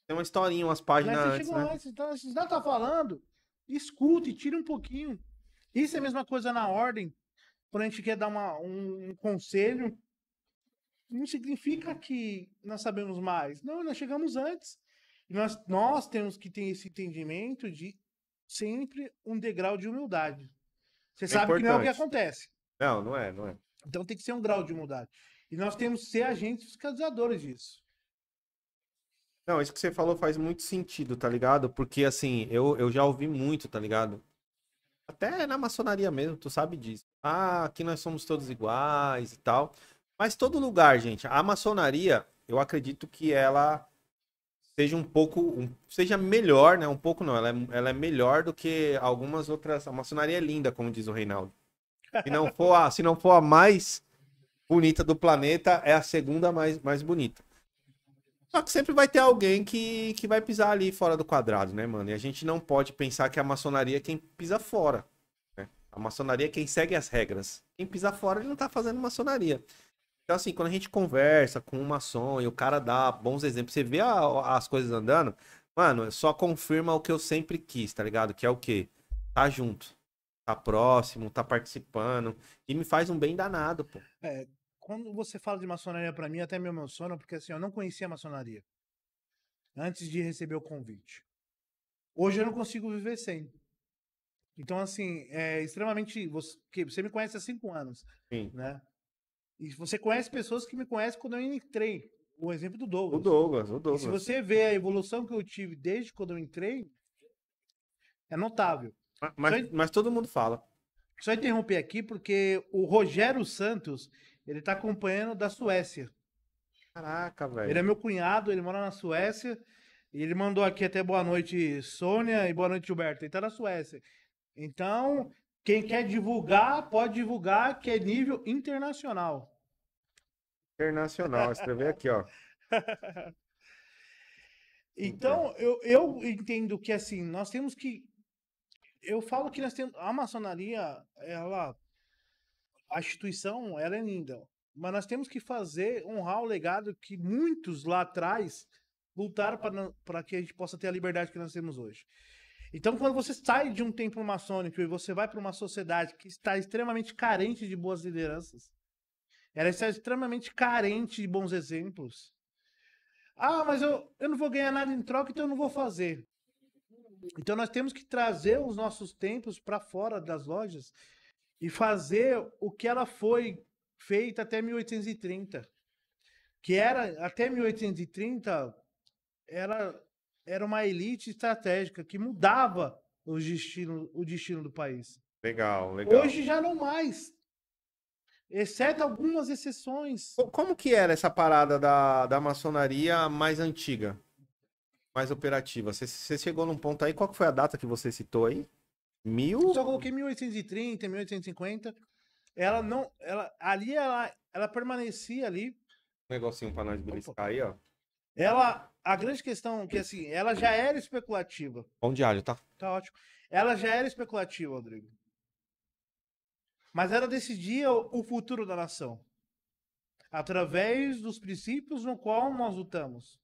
Tem uma historinha, umas páginas Você antes, chegou né? antes. Então, se não tá falando, escute, tire um pouquinho. Isso é a mesma coisa na ordem. Quando a gente quer dar um conselho, não significa que nós sabemos mais. Não, nós chegamos antes. E nós temos que ter esse entendimento de sempre um degrau de humildade. Você sabe que não é o que importante. acontece. Não, não é, não é. Então tem que ser um grau de humildade. E nós temos que ser agentes fiscalizadores disso. Não, isso que você falou faz muito sentido, tá ligado? Porque, assim, eu já ouvi muito, tá ligado? Até na maçonaria mesmo, tu sabe disso. Ah, aqui nós somos todos iguais e tal. Mas todo lugar, gente, a maçonaria, eu acredito que ela seja um pouco, seja melhor, né? Um pouco não, ela é melhor do que algumas outras. A maçonaria é linda, como diz o Reinaldo. Se não for a mais bonita do planeta, é a segunda mais bonita. Só que sempre vai ter alguém que vai pisar ali fora do quadrado, né, mano? E a gente não pode pensar que a maçonaria é quem pisa fora, né? A maçonaria é quem segue as regras. Quem pisa fora, ele não tá fazendo maçonaria. Então, assim, quando a gente conversa com um maçom e o cara dá bons exemplos, você vê as coisas andando, mano, só confirma o que eu sempre quis, tá ligado? Que é o quê? Tá junto, tá próximo, tá participando. E me faz um bem danado, pô. Quando você fala de maçonaria para mim, até me emociona, porque assim, eu não conhecia a maçonaria antes de receber o convite. Hoje eu não consigo viver sem. Então, assim, é extremamente. Você me conhece há 5 anos, Sim. né? E você conhece pessoas que me conhecem quando eu entrei. O exemplo do O Douglas. Douglas, o E se Douglas. você vê a evolução que eu tive desde quando eu entrei, é notável. Mas todo mundo fala. Só interromper aqui, porque o Rogério Santos, ele tá acompanhando da Suécia. Caraca, Ele é velho. meu cunhado, ele mora na Suécia. E ele mandou aqui até boa noite, Sônia, e boa noite, Gilberto. Ele tá na Suécia. Então, quem quer divulgar, pode divulgar, que é nível internacional. Internacional. Escrever aqui, ó. Então, eu entendo que, assim, nós temos que. Eu falo que nós temos. A maçonaria, a instituição, ela é linda. Mas nós temos que honrar o legado que muitos lá atrás lutaram para que a gente possa ter a liberdade que nós temos hoje. Então, quando você sai de um templo maçônico e você vai para uma sociedade que está extremamente carente de boas lideranças, ela está extremamente carente de bons exemplos. Ah, mas eu não vou ganhar nada em troca, então eu não vou fazer. Então, nós temos que trazer os nossos templos para fora das lojas e fazer o que ela foi feita até 1830. Que era, até 1830, era uma elite estratégica que mudava o destino do país. Legal, legal. Hoje já não mais. Exceto algumas exceções. Como que era essa parada da maçonaria mais antiga? Mais operativa? Você chegou num ponto aí, qual que foi a data que você citou aí? Só coloquei 1830, 1850. Ela não. Ela permanecia ali. Um negocinho pra nós beliscar aí, ó. A grande questão é que assim, ela já era especulativa. Pão de alho, tá? Tá ótimo. Ela já era especulativa, Rodrigo. Mas ela decidia o futuro da nação. Através dos princípios no qual nós lutamos.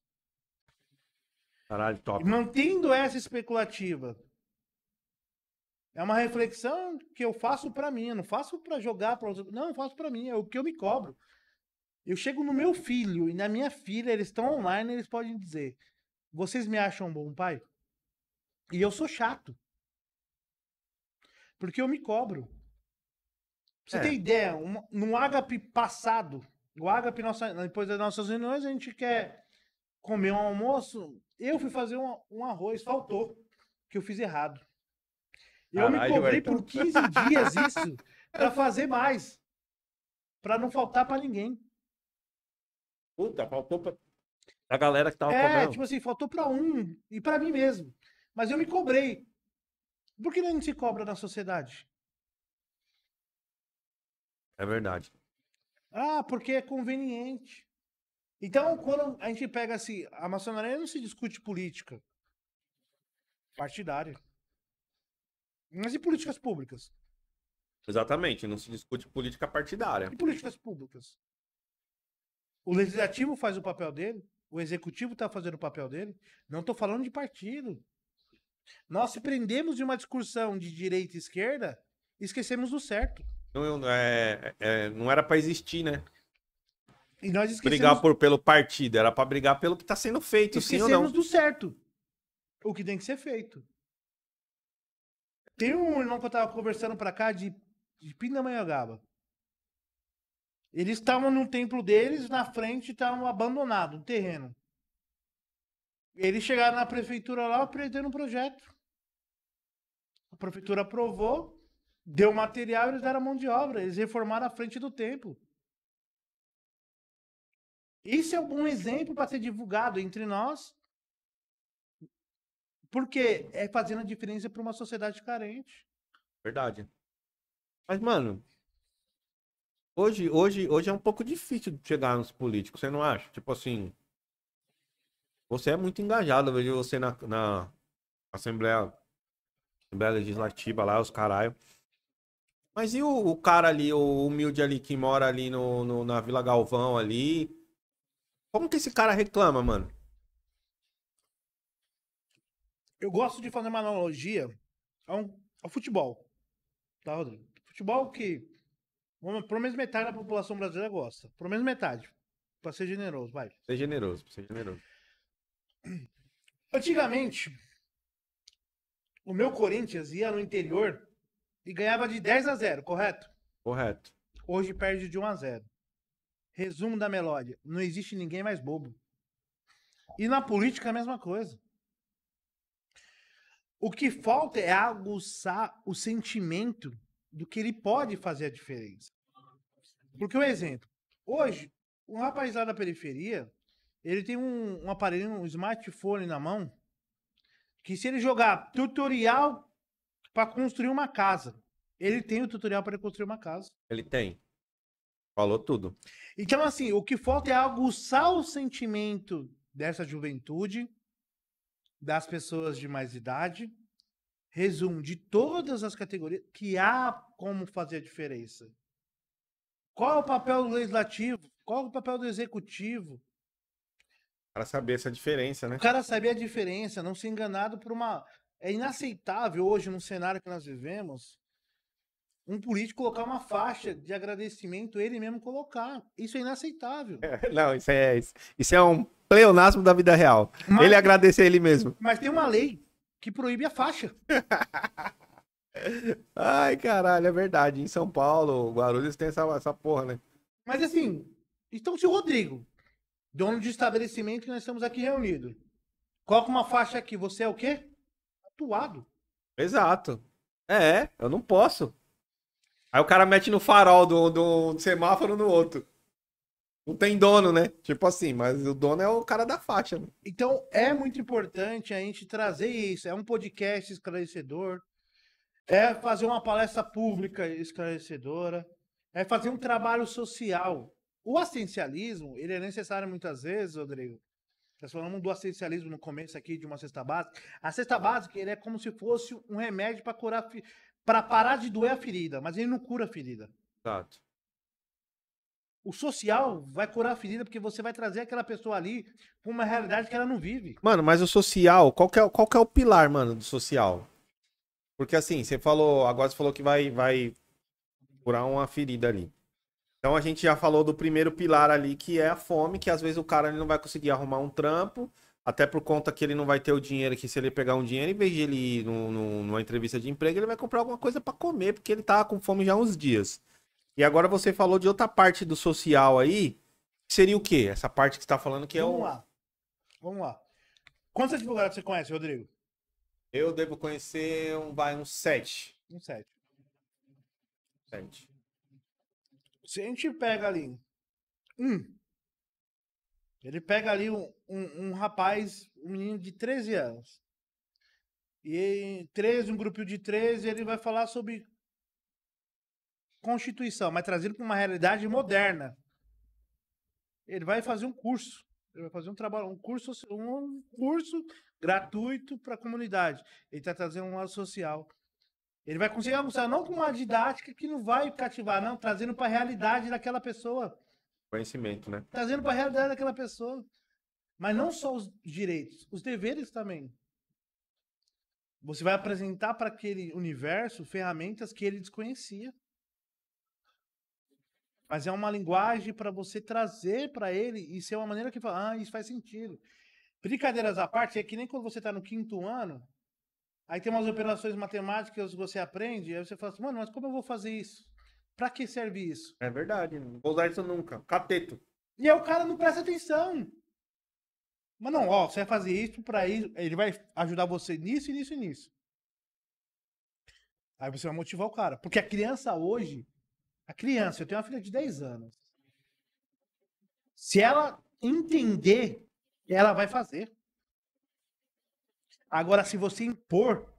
Caralho, top. E mantendo essa especulativa É uma reflexão que eu faço pra mim, eu não faço pra jogar para outros. Não, eu faço pra mim, é o que eu me cobro. Eu chego no meu filho e na minha filha, eles estão online, eles podem dizer: vocês me acham um bom pai? E eu sou chato. Porque eu me cobro. Pra você ter ideia, no ágape passado, o ágape, depois das nossas reuniões, a gente quer comer um almoço. Eu fui fazer um arroz, faltou, que eu fiz errado. Eu me cobrei por 15 dias isso pra fazer mais. Pra não faltar pra ninguém. Puta, faltou pra galera que tava cobrando. Tipo assim, faltou pra um e pra mim mesmo. Mas eu me cobrei. Por que não se cobra na sociedade? É verdade. Ah, porque é conveniente. Então, quando a gente pega assim, a maçonaria não se discute política partidária, mas e políticas públicas? Exatamente, não se discute política partidária. E políticas públicas? O legislativo faz o papel dele, o executivo está fazendo o papel dele. Não estou falando de partido. Nós se prendemos de uma discussão de direita e esquerda, esquecemos do certo. Não era pra existir, né? E nós esquecemos, Brigar pelo partido, era pra brigar pelo que tá sendo feito, sim ou não. esquecemos do certo. O que tem que ser feito. Tem um irmão que eu tava conversando pra cá de Pindamonhangaba. Eles estavam no templo deles, na frente estavam abandonado, um terreno. Eles chegaram na prefeitura lá apresentando um projeto. A prefeitura aprovou, deu material e eles deram mão de obra. Eles reformaram a frente do templo. Isso é um bom exemplo para ser divulgado entre nós. Porque é fazendo a diferença para uma sociedade carente. Verdade. Mas, mano, hoje é um pouco difícil de chegar nos políticos, você não acha? Tipo assim, você é muito engajado, eu vejo você na Assembleia Legislativa lá, os caralho. Mas e o cara ali, o humilde ali, que mora ali na Vila Galvão ali? Como que esse cara reclama, mano? Eu gosto de fazer uma analogia ao futebol. Tá, Rodrigo? Futebol que pelo menos metade da população brasileira gosta. Pelo menos metade. Pra ser generoso, vai. Ser generoso, ser generoso. Antigamente, o meu Corinthians ia no interior e ganhava de 10-0, correto? Correto. Hoje perde de 1-0. Resumo da melódia. Não existe ninguém mais bobo. E na política é a mesma coisa. O que falta é aguçar o sentimento do que ele pode fazer a diferença. Porque um exemplo. Hoje, um rapaz lá da periferia, ele tem um aparelho, um smartphone na mão, que se ele jogar tutorial para construir uma casa, ele tem o tutorial para construir uma casa. Ele tem. Falou tudo. Então, assim, o que falta é aguçar o sentimento dessa juventude, das pessoas de mais idade, resumo de todas as categorias, que há como fazer a diferença. Qual é o papel do legislativo? Qual é o papel do executivo? Para saber essa diferença, né? O cara saber a diferença, não ser enganado por uma... É inaceitável hoje, no cenário que nós vivemos, um político colocar uma faixa de agradecimento, ele mesmo colocar. Isso é inaceitável. Não, isso é um pleonasmo da vida real. Mas, ele agradecer ele mesmo. Mas tem uma lei que proíbe a faixa. Ai, caralho, é verdade. Em São Paulo, Guarulhos tem essa porra, né? Mas assim, então se o Rodrigo, dono de estabelecimento que nós estamos aqui reunidos, coloca uma faixa aqui, você é o quê? Atuado. Exato. Eu não posso. Aí o cara mete no farol do semáforo no outro. Não tem dono, né? Tipo assim, mas o dono é o cara da faixa. Né? Então é muito importante a gente trazer isso. É um podcast esclarecedor. É fazer uma palestra pública esclarecedora. É fazer um trabalho social. O assistencialismo, ele é necessário muitas vezes, Rodrigo. Nós falamos do assistencialismo no começo aqui, de uma cesta básica. A cesta básica, ele é como se fosse um remédio para curar, para parar de doer a ferida, mas ele não cura a ferida. Exato. O social vai curar a ferida porque você vai trazer aquela pessoa ali para uma realidade que ela não vive. Mano, mas o social, qual que é o pilar, mano, do social? Porque assim, agora você falou que vai curar uma ferida ali. Então a gente já falou do primeiro pilar ali, que é a fome, que às vezes o cara ele não vai conseguir arrumar um trampo, até por conta que ele não vai ter o dinheiro, que se ele pegar um dinheiro, em vez de ele ir numa entrevista de emprego, ele vai comprar alguma coisa pra comer, porque ele tá com fome já há uns dias. E agora você falou de outra parte do social aí, que seria o quê? Essa parte que você tá falando que é Vamos o... lá. Vamos lá. Quantos advogados você conhece, Rodrigo? Eu devo conhecer uns 7. Um sete. 7. Se a gente pega ali. Ele pega ali um rapaz, um menino de 13 anos. E 13, um grupinho de 13, ele vai falar sobre Constituição, mas trazendo para uma realidade moderna. Ele vai fazer um curso. Ele vai fazer um curso gratuito para a comunidade. Ele está trazendo um lado social. Ele vai conseguir almoçar não com uma didática que não vai cativar, não, trazendo para a realidade daquela pessoa. Conhecimento, né? Trazendo para a realidade daquela pessoa. Mas não só os direitos, os deveres também. Você vai apresentar para aquele universo ferramentas que ele desconhecia. Mas é uma linguagem para você trazer para ele e ser uma maneira que fala, isso faz sentido. Brincadeiras à parte, é que nem quando você está no 5º ano, aí tem umas operações matemáticas que você aprende, aí você fala assim, mano, mas como eu vou fazer isso? Para que serve isso? É verdade, não vou usar isso nunca. Cateto. E aí o cara não presta atenção. Mas não, você vai fazer isso para isso, ele vai ajudar você nisso, nisso e nisso. Aí você vai motivar o cara. Porque a criança hoje, eu tenho uma filha de 10 anos. Se ela entender, ela vai fazer. Agora, se você impor,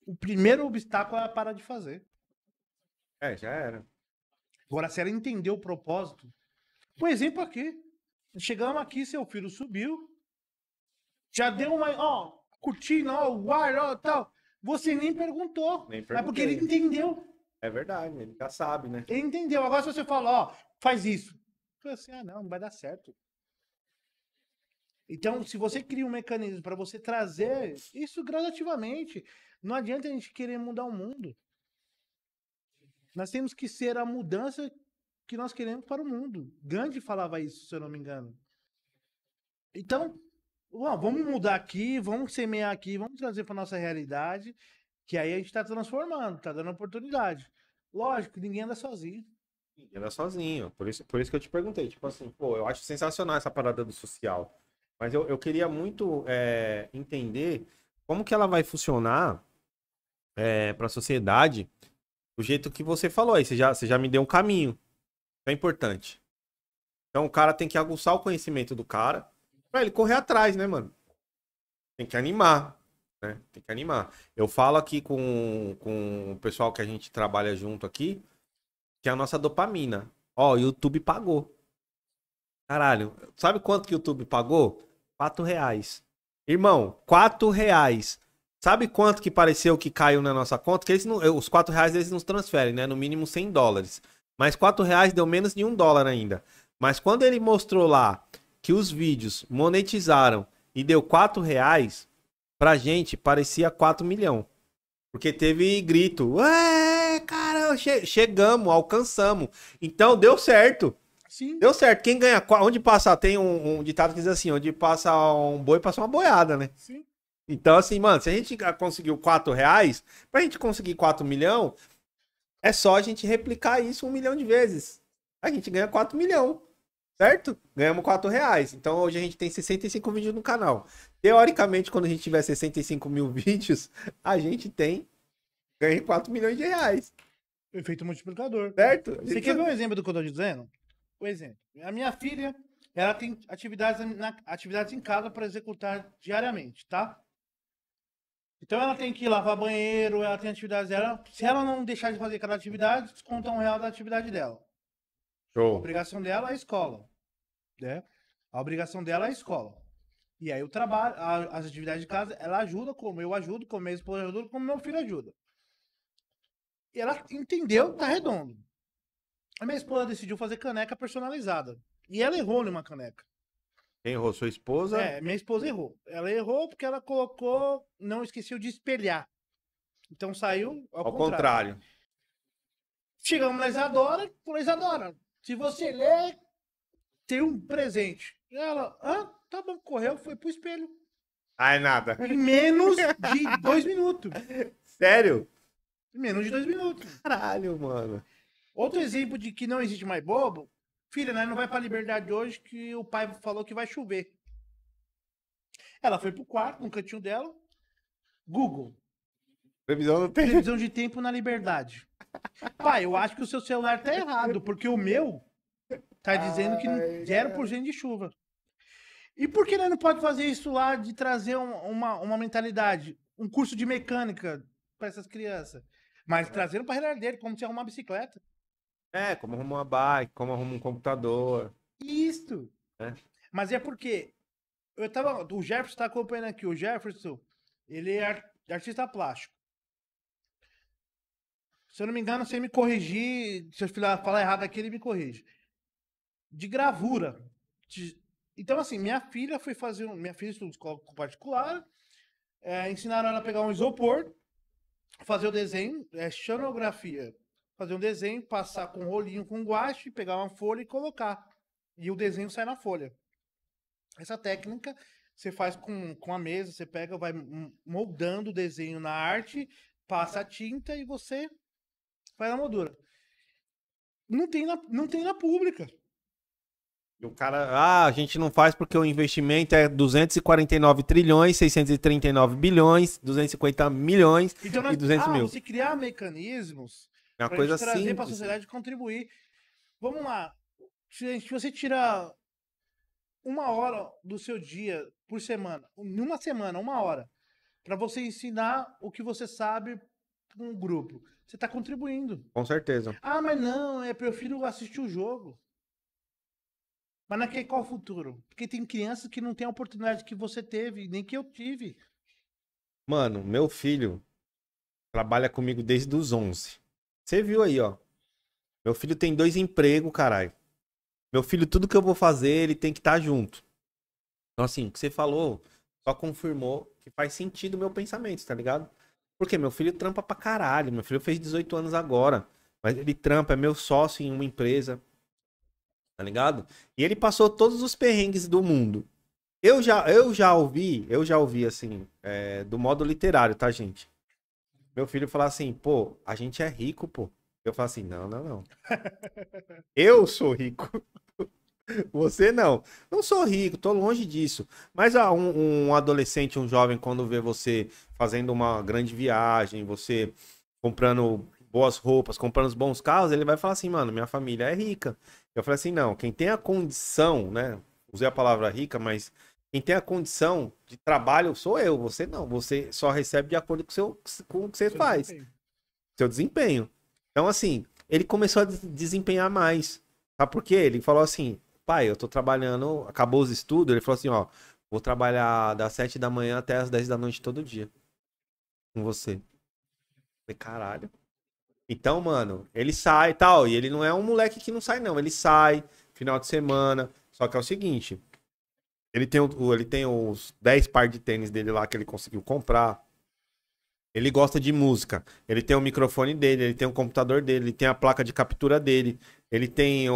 o primeiro obstáculo é ela parar de fazer. Já era. Agora, se ela entender o propósito, por exemplo aqui, chegamos aqui, seu filho subiu, já deu uma, cortina, o ar, tal. Você nem perguntou. Nem É porque ele entendeu. É verdade, ele já sabe, né? Ele entendeu. Agora, se você fala, faz isso. Eu falei assim, não vai dar certo. Então, se você cria um mecanismo para você trazer isso gradativamente, não adianta a gente querer mudar o mundo. Nós temos que ser a mudança que nós queremos para o mundo. Gandhi falava isso, se eu não me engano. Então, vamos mudar aqui, vamos semear aqui, vamos trazer para nossa realidade, que aí a gente está transformando, está dando oportunidade. Lógico, ninguém anda sozinho. Ninguém anda sozinho. Por isso que eu te perguntei. Tipo assim, eu acho sensacional essa parada do social. Mas eu queria muito entender como que ela vai funcionar para a sociedade do jeito que você falou aí. Você já me deu um caminho. É importante. Então o cara tem que aguçar o conhecimento do cara pra ele correr atrás, né, mano? Tem que animar, né? Tem que animar. Eu falo aqui com o pessoal que a gente trabalha junto aqui, que é a nossa dopamina. O YouTube pagou. Caralho, sabe quanto que o YouTube pagou? R$4. Irmão, R$4. Sabe quanto que pareceu que caiu na nossa conta? Que os R$4 eles nos transferem, né? No mínimo $100. Mas R$4 deu menos de $1 ainda. Mas quando ele mostrou lá que os vídeos monetizaram e deu R$4, pra gente parecia 4 milhões. Porque teve grito. Ué, cara, chegamos, alcançamos. Então deu certo. Sim. Deu certo. Quem ganha. Onde passa. Tem um ditado que diz assim: onde passa um boi, passa uma boiada, né? Sim. Então, assim, mano, se a gente conseguiu R$4, pra gente conseguir 4 milhões, é só a gente replicar isso 1 milhão de vezes. A gente ganha 4 milhões. Certo? Ganhamos R$4. Então hoje a gente tem 65 vídeos no canal. Teoricamente, quando a gente tiver 65 mil vídeos, a gente ganha 4 milhões de reais. Efeito multiplicador. Certo? Você quer ver um exemplo do que eu tô dizendo? Um exemplo. A minha filha, ela tem atividades em casa para executar diariamente, tá? Então ela tem que lavar banheiro, ela tem atividades dela. Se ela não deixar de fazer cada atividade, desconta R$1 da atividade dela. A Show. obrigação dela é a escola. Né? A obrigação dela é a escola. E aí o trabalho, as atividades de casa, ela ajuda como eu ajudo, como minha esposa ajuda, como meu filho ajuda. E ela entendeu, tá redondo. A minha esposa decidiu fazer caneca personalizada. E ela errou numa caneca. Quem errou? Sua esposa? Minha esposa errou. Ela errou porque ela colocou, não esqueceu de espelhar. Então saiu ao contrário. Chegamos na Isadora, falou, Isadora, se você ler, tem um presente. E ela, tá bom, correu, foi pro espelho. Ai, nada. Em menos de 2 minutos. Sério? Em menos de 2 minutos. Caralho, mano. Outro exemplo de que não existe mais bobo, filha, né, não vai pra Liberdade hoje que o pai falou que vai chover. Ela foi pro quarto, no cantinho dela, Google. Previsão de tempo na Liberdade. Pai, eu acho que o seu celular tá errado, porque o meu tá dizendo que 0% de chuva. E por que não pode fazer isso lá de trazer uma mentalidade, um curso de mecânica para essas crianças? Mas trazendo pra realidade dele, como se arrumar uma bicicleta. Como arrumar uma bike, como arrumar um computador. Isso. Mas é porque o Jefferson tá acompanhando aqui. O Jefferson, ele é artista plástico. Se eu não me engano, se ele me corrigir, se eu falar errado aqui, ele me corrige. De gravura. Então, assim, minha filha estuda escola particular, ensinaram ela a pegar um isopor, fazer o desenho, xilografia, fazer um desenho, passar com um rolinho com guache, pegar uma folha e colocar. E o desenho sai na folha. Essa técnica você faz com a mesa, você pega, vai moldando o desenho na arte, passa a tinta e você faz a moldura. Não tem na pública. E o cara, a gente não faz porque o investimento é 249 trilhões, 639 bilhões, 250 milhões então, e 200 mil. Você criar mecanismos É uma pra coisa gente trazer simples. para a sociedade contribuir. Vamos lá. Se você tirar 1 hora do seu dia por semana, numa semana, 1 hora, para você ensinar o que você sabe para um grupo, você está contribuindo. Com certeza. Mas não, eu prefiro assistir o jogo. Mas naquele qual o futuro? Porque tem crianças que não têm a oportunidade que você teve, nem que eu tive. Mano, meu filho trabalha comigo desde os 11. Você viu aí, ó. Meu filho tem 2 empregos, caralho. Meu filho, tudo que eu vou fazer, ele tem que estar junto. Então, assim, o que você falou só confirmou que faz sentido o meu pensamento, tá ligado? Porque meu filho trampa pra caralho. Meu filho fez 18 anos agora. Mas ele trampa, é meu sócio em uma empresa. Tá ligado? E ele passou todos os perrengues do mundo. Eu já ouvi assim, do modo literário, tá, gente? Meu filho falar assim, pô, a gente é rico, pô. Eu falo assim, não. Eu sou rico. Você não. Não sou rico, tô longe disso. Mas um adolescente, um jovem, quando vê você fazendo uma grande viagem, você comprando boas roupas, comprando os bons carros, ele vai falar assim, mano, minha família é rica. Eu falei assim, não, quem tem a condição, né? Usei a palavra rica, mas quem tem a condição de trabalho sou eu, você não. Você só recebe de acordo com o que você faz. Seu desempenho. Então, assim, ele começou a desempenhar mais. Sabe por quê? Ele falou assim, pai, eu tô trabalhando, acabou os estudos, ele falou assim, ó, vou trabalhar das 7 da manhã até as 10 da noite todo dia. Com você. Eu falei, caralho. Então, mano, ele sai e tal, e ele não é um moleque que não sai, não. Ele sai, final de semana, só que é o seguinte, ele tem os 10 par de tênis dele lá que ele conseguiu comprar, ele gosta de música, ele tem o microfone dele, ele tem o computador dele, ele tem a placa de captura dele, ele tem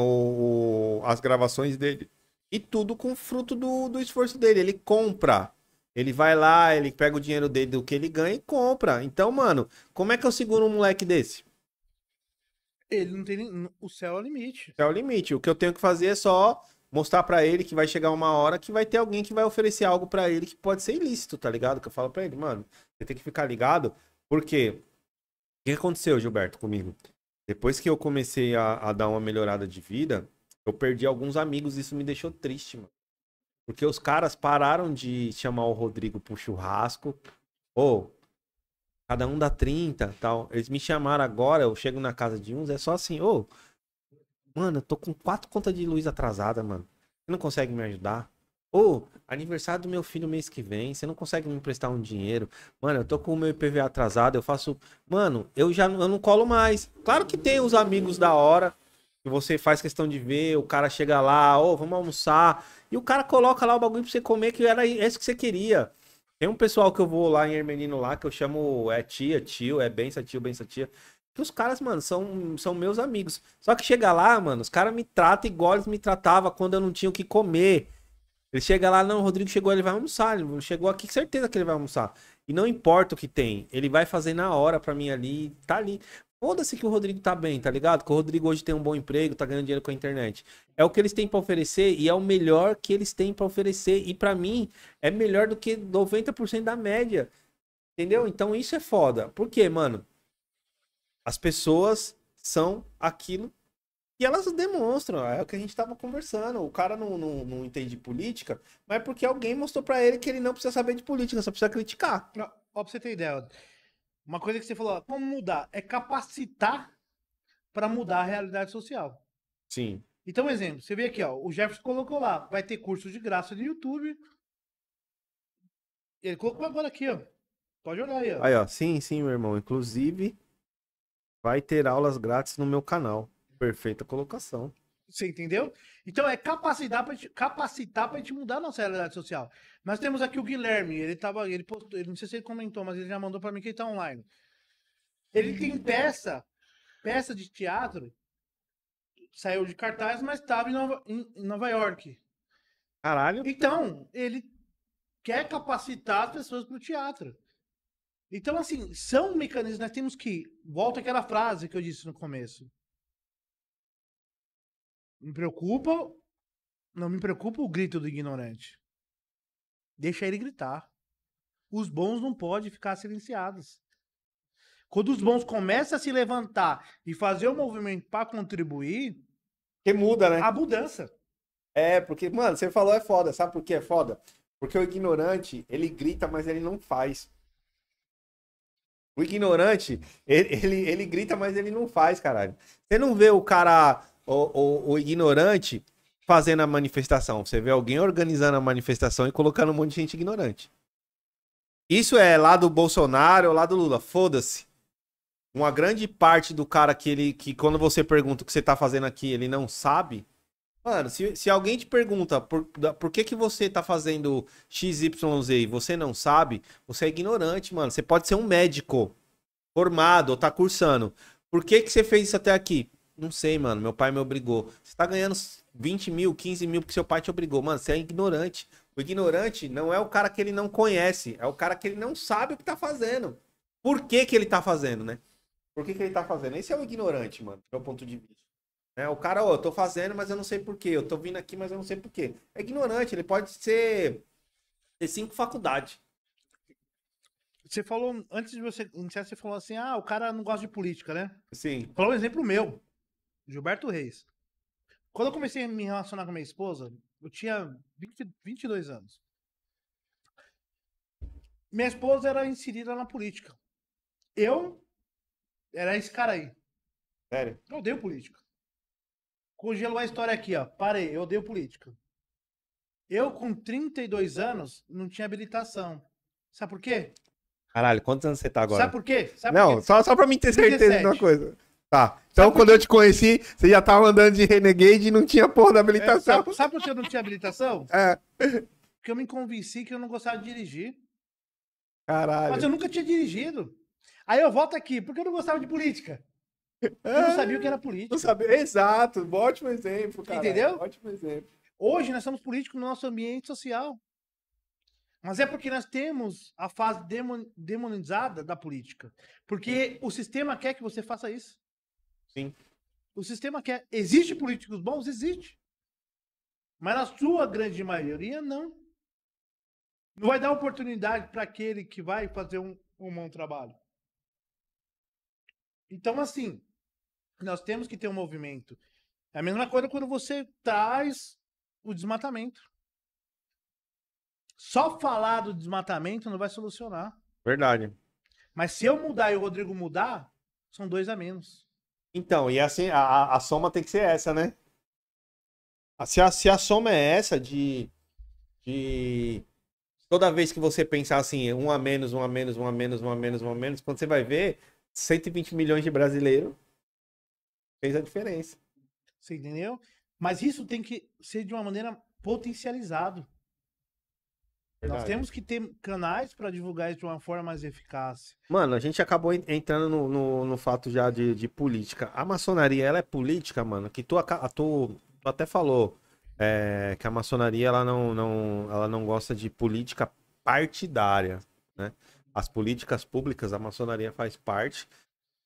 as gravações dele, e tudo com fruto do esforço dele, ele compra. Ele vai lá, ele pega o dinheiro dele do que ele ganha e compra. Então, mano, como é que eu seguro um moleque desse? Ele não tem. O céu é o limite. É o limite. O que eu tenho que fazer é só mostrar pra ele que vai chegar uma hora que vai ter alguém que vai oferecer algo pra ele que pode ser ilícito, tá ligado? Que eu falo pra ele, mano, você tem que ficar ligado, porque o que aconteceu, Gilberto, comigo? Depois que eu comecei a dar uma melhorada de vida, eu perdi alguns amigos e isso me deixou triste, mano. Porque os caras pararam de chamar o Rodrigo pro churrasco. Cada um dá 30 e tal. Eles me chamaram agora, eu chego na casa de uns, é só assim, mano, eu tô com 4 contas de luz atrasada, mano. Você não consegue me ajudar? Aniversário do meu filho mês que vem, você não consegue me emprestar um dinheiro? Mano, eu tô com o meu IPVA atrasado, eu faço... Mano, eu não colo mais. Claro que tem os amigos da hora, que você faz questão de ver, o cara chega lá, ô, vamos almoçar, e o cara coloca lá o bagulho pra você comer, que era isso que você queria. Tem um pessoal que eu vou lá em Hermelino lá, que eu chamo tia, tio, benção, tio, benção, tia. Que os caras, mano, são meus amigos. Só que chega lá, mano, os caras me tratam igual eles me tratavam quando eu não tinha o que comer. Ele chega lá, não, o Rodrigo chegou, ele vai almoçar. Ele chegou aqui, certeza que ele vai almoçar. E não importa o que tem, ele vai fazer na hora pra mim ali, tá ali. Foda-se que o Rodrigo tá bem, tá ligado? Que o Rodrigo hoje tem um bom emprego, tá ganhando dinheiro com a internet. É o que eles têm pra oferecer e é o melhor que eles têm pra oferecer. E pra mim, é melhor do que 90% da média. Entendeu? Então isso é foda. Por quê, mano? As pessoas são aquilo que elas demonstram. É o que a gente tava conversando. O cara não entende política, mas é porque alguém mostrou pra ele que ele não precisa saber de política, só precisa criticar. Ó, pra você ter ideia, uma coisa que você falou, como mudar? É capacitar para mudar a realidade social. Sim. Então, um exemplo, você vê aqui, ó, o Jefferson colocou lá, vai ter curso de graça no YouTube. Ele colocou agora aqui, ó. Pode olhar aí, ó. Aí, ó. Sim, meu irmão. Inclusive, vai ter aulas grátis no meu canal. Perfeita colocação. Você entendeu? Então é capacitar pra gente mudar a nossa realidade social. Nós temos aqui o Guilherme, ele postou, não sei se ele comentou, mas ele já mandou pra mim que ele tá online. Ele tem peça de teatro, saiu de cartaz, mas estava em Nova York. Caralho. Então, ele quer capacitar as pessoas pro teatro. Então, assim, são mecanismos, nós temos que, volta àquela frase que eu disse no começo. Não me preocupa o grito do ignorante. Deixa ele gritar. Os bons não podem ficar silenciados. Quando os bons começam a se levantar e fazer o movimento para contribuir, Que muda, né? a mudança. É, porque, mano, você falou é foda. Sabe por que é foda? Porque o ignorante, ele grita, mas ele não faz. O ignorante, ele grita, mas ele não faz, caralho. Você não vê o cara, o ignorante, fazendo a manifestação. Você vê alguém organizando a manifestação e colocando um monte de gente ignorante. Isso é lá do Bolsonaro ou lá do Lula. Foda-se. Uma grande parte do cara que quando você pergunta o que você tá fazendo aqui, ele não sabe. Mano, se alguém te pergunta por que você tá fazendo XYZ e você não sabe, você é ignorante, mano. Você pode ser um médico formado ou tá cursando. Por que você fez isso até aqui? Não sei, mano. Meu pai me obrigou. Você tá ganhando 20 mil, 15 mil porque seu pai te obrigou. Mano, você é ignorante. O ignorante não é o cara que ele não conhece, é o cara que ele não sabe o que tá fazendo. Por que ele tá fazendo, né? Por que ele tá fazendo? Esse é o ignorante, mano, do meu ponto de vista. O cara, eu tô fazendo, mas eu não sei por quê. Eu tô vindo aqui, mas eu não sei por quê. É ignorante, ele pode ter 5 faculdades. Você falou, antes de você iniciar, você falou assim, o cara não gosta de política, né? Sim. Falou um exemplo meu, Gilberto Reis. Quando eu comecei a me relacionar com minha esposa, eu tinha 22 anos. Minha esposa era inserida na política. Eu era esse cara aí. Sério? Eu odeio política. Congelou a história aqui, ó. Parei, eu odeio política. Eu, com 32 anos, não tinha habilitação. Sabe por quê? Caralho, quantos anos você tá agora? Sabe por quê? Não, só pra mim ter certeza 37. de uma coisa. Tá. Então, quando eu te conheci, você já tava andando de Renegade e não tinha porra da habilitação. Sabe por que eu não tinha habilitação? É. Porque eu me convenci que eu não gostava de dirigir. Caralho. Mas eu nunca tinha dirigido. Aí eu volto aqui, porque eu não gostava de política. Eu não sabia o que era política. Não sabia. Exato. Ótimo exemplo, cara. Entendeu? Ótimo exemplo. Hoje nós somos políticos no nosso ambiente social. Mas é porque nós temos a fase demonizada da política. Porque o sistema quer que você faça isso. Sim. O sistema quer. Existe políticos bons? Existe. Mas na sua grande maioria, não. Não vai dar oportunidade para aquele que vai fazer um bom trabalho. Então, assim, nós temos que ter um movimento. É a mesma coisa quando você traz o desmatamento. Só falar do desmatamento não vai solucionar. Verdade. Mas se eu mudar e o Rodrigo mudar, são 2 a menos. Então, e assim, a soma tem que ser essa, né? Se a soma é essa de toda vez que você pensar assim, um a menos, um a menos, um a menos, um a menos, um a menos, quando você vai ver, 120 milhões de brasileiros fez a diferença. Você entendeu? Mas isso tem que ser de uma maneira potencializado. Nós Verdade. temos que ter canais para divulgar isso de uma forma mais eficaz. Mano, a gente acabou entrando no fato já de política. A maçonaria, ela é política, mano? Que tu até falou que a maçonaria ela não gosta de política partidária, né? As políticas públicas, a maçonaria faz parte.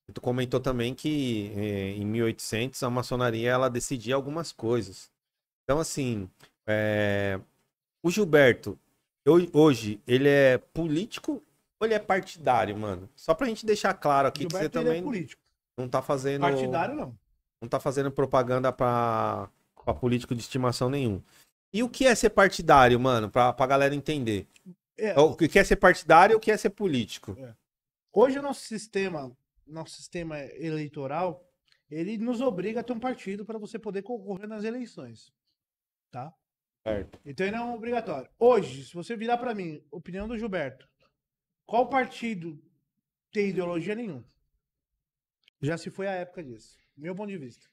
E tu comentou também que em 1800 a maçonaria ela decidia algumas coisas. Então, assim, o Gilberto, hoje, ele é político ou ele é partidário, mano? Só pra gente deixar claro aqui que você Gilberto, ele é também político. não tá fazendo, Partidário, não. não tá fazendo propaganda pra político de estimação nenhum. E o que é ser partidário, mano? Pra galera entender. O que é ser partidário e o que é ser político? Hoje o nosso sistema eleitoral, ele nos obriga a ter um partido para você poder concorrer nas eleições, tá? Certo. Então ele não é obrigatório. Hoje, se você virar para mim, opinião do Gilberto, qual partido tem ideologia nenhuma? Já se foi a época disso, meu ponto de vista.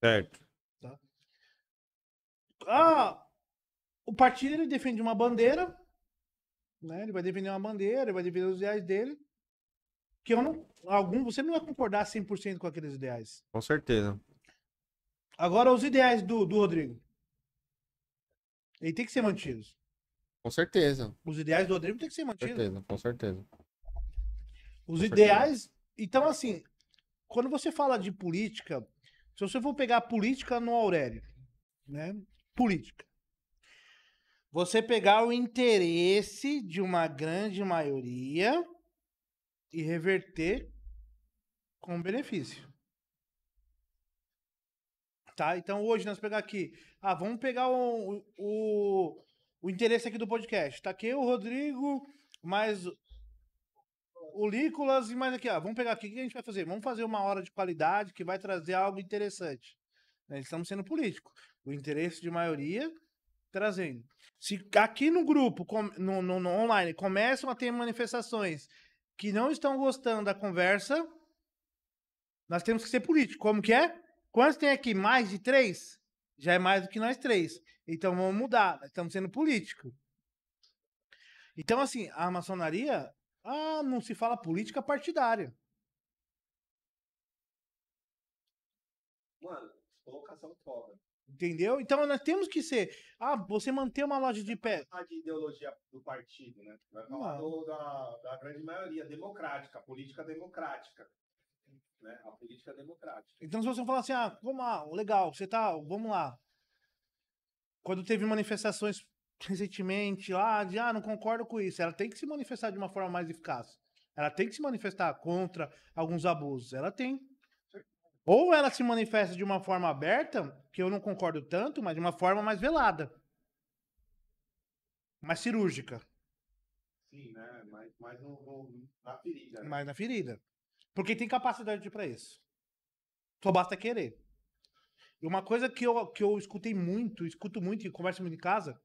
Certo. O partido ele defende uma bandeira, né? Ele vai defender uma bandeira, ele vai defender os ideais dele, que você não vai concordar 100% com aqueles ideais. Com certeza. Agora, os ideais do Rodrigo, ele tem que ser mantidos. Com certeza. Os ideais do Rodrigo tem que ser Com mantidos. certeza, com certeza. Os ideais. Então, assim, quando você fala de política, se você for pegar a política no Aurélio, né? Política. Você pegar o interesse de uma grande maioria e reverter com benefício. Tá? Então, hoje nós pegar aqui. Vamos pegar o interesse aqui do podcast. Tá aqui o Rodrigo, mais o Lícolas e mais aqui. Vamos pegar aqui. O que a gente vai fazer? Vamos fazer uma hora de qualidade que vai trazer algo interessante. Estamos sendo políticos. O interesse de maioria trazendo. Se aqui no grupo, no online, começam a ter manifestações que não estão gostando da conversa, nós temos que ser políticos. Como que é? Quantos tem aqui? Mais de 3? Já é mais do que nós 3. Então vamos mudar. Nós estamos sendo políticos. Então, assim, a maçonaria, não se fala política partidária. Mano, colocação foda. Entendeu? Então nós temos que ser. Você manter uma loja de pé. A de ideologia do partido, né? Vai falar da grande maioria, democrática, a política democrática. Né? A política democrática. Então, se você falar assim, legal, vamos lá. Quando teve manifestações recentemente lá, não concordo com isso, ela tem que se manifestar de uma forma mais eficaz. Ela tem que se manifestar contra alguns abusos. Ela tem. Ou ela se manifesta de uma forma aberta, que eu não concordo tanto, mas de uma forma mais velada. Mais cirúrgica. Sim, né? Mais na ferida. Né? Mais na ferida. Porque tem capacidade para isso. Só basta querer. E uma coisa que eu escuto muito e converso muito em casa,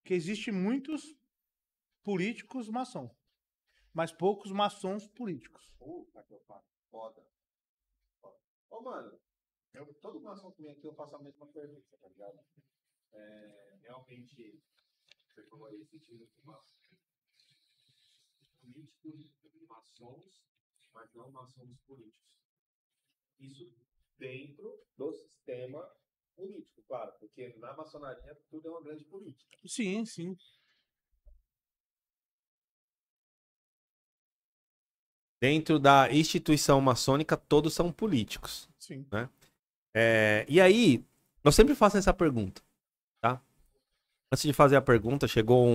que existe muitos políticos maçons, mas poucos maçons políticos. Puta que eu faço. Foda. Ô, mano, todo maçom que vem aqui eu faço a mesma pergunta, tá ligado? Realmente, você falou aí, sentindo que políticos, maçons, mas não maçons políticos. Isso dentro do sistema político, claro, porque na maçonaria tudo é uma grande política. Sim, sim. Dentro da instituição maçônica, todos são políticos. Sim. Né? E aí, eu sempre faço essa pergunta, tá? Antes de fazer a pergunta, chegou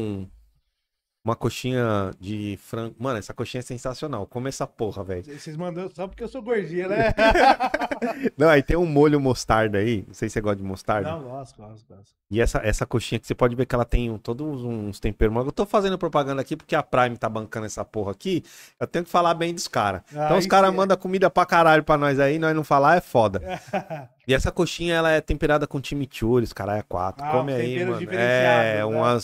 uma coxinha de frango. Mano, essa coxinha é sensacional. Come essa porra, velho. Vocês mandam só porque eu sou gordinha, né? Não, aí tem um molho mostarda aí. Não sei se você gosta de mostarda. Não, gosto. E essa coxinha que você pode ver que ela tem todos uns temperos. Mas eu tô fazendo propaganda aqui porque a Prime tá bancando essa porra aqui. Eu tenho que falar bem dos caras. Então os caras mandam comida pra caralho pra nós aí, nós não falar é foda. E essa coxinha, ela é temperada com chimichurri, caralho, é 4. Come aí, mano.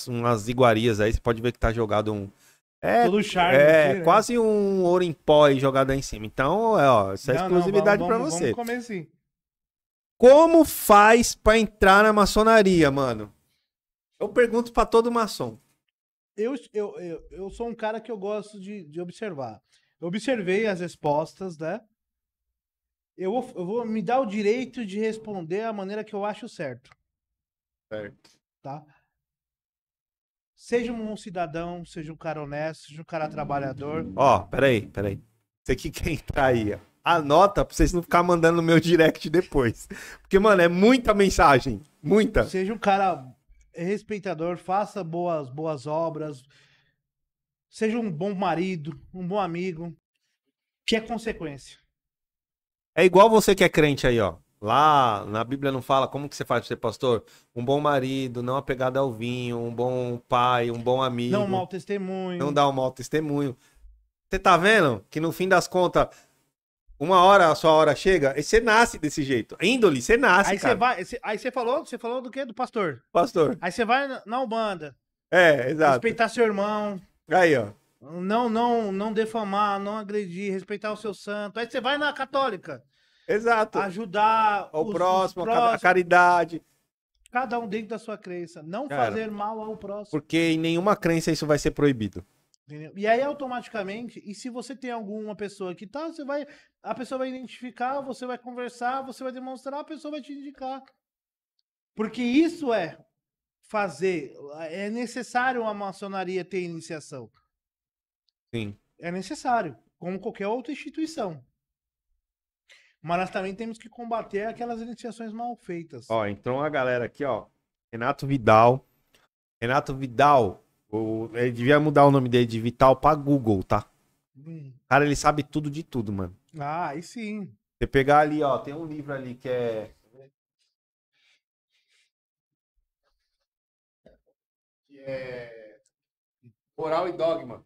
Umas iguarias aí, você pode ver que tá jogado todo charme aqui, né? Quase um ouro em pó aí jogado aí em cima. Então, isso é exclusividade pra você. Vamos comer sim. Como faz pra entrar na maçonaria, mano? Eu pergunto pra todo maçom. Eu sou um cara que eu gosto de observar. Eu observei as respostas, né? Eu vou me dar o direito de responder a maneira que eu acho certo, Certo. tá? Seja um cidadão, seja um cara honesto, seja um cara trabalhador. Ó, peraí. Você que quer entrar aí, ó. Anota pra vocês não ficar mandando no meu direct depois. Porque, mano, é muita mensagem. Muita. Seja um cara respeitador, faça boas obras, seja um bom marido, um bom amigo, que é consequência. É igual você que é crente aí, ó. Lá na Bíblia não fala como que você faz pra ser pastor? Um bom marido, não apegado ao vinho, um bom pai, um bom amigo. Não mau Não testemunho. dá um mau testemunho. Você tá vendo que no fim das contas, uma hora a sua hora chega e você nasce desse jeito. Índole, você nasce, Aí você cara. vai, aí você falou do quê? Do pastor. Pastor. Aí você vai na Umbanda, É, exato. respeitar seu irmão, Aí, ó. não defamar, não agredir, respeitar o seu santo. Aí você vai na católica, Exato. ajudar Ao os próximo, a próximos, caridade. cada um dentro da sua crença, não Cara, fazer mal ao próximo. Porque em nenhuma crença isso vai ser proibido. Entendeu? E aí, automaticamente, e se você tem alguma pessoa que tá, a pessoa vai identificar, você vai conversar, você vai demonstrar, a pessoa vai te indicar. Porque isso é necessário a maçonaria ter iniciação. Sim. É necessário, como qualquer outra instituição. Mas nós também temos que combater aquelas iniciações mal feitas. Ó, entrou uma galera aqui, ó. Renato Vidal. Renato Vidal. Ele devia mudar o nome dele de Vital pra Google, tá? Cara, ele sabe tudo de tudo, mano. Ah, aí sim. Você pegar ali, ó, tem um livro ali que é. Que é. Moral e Dogma.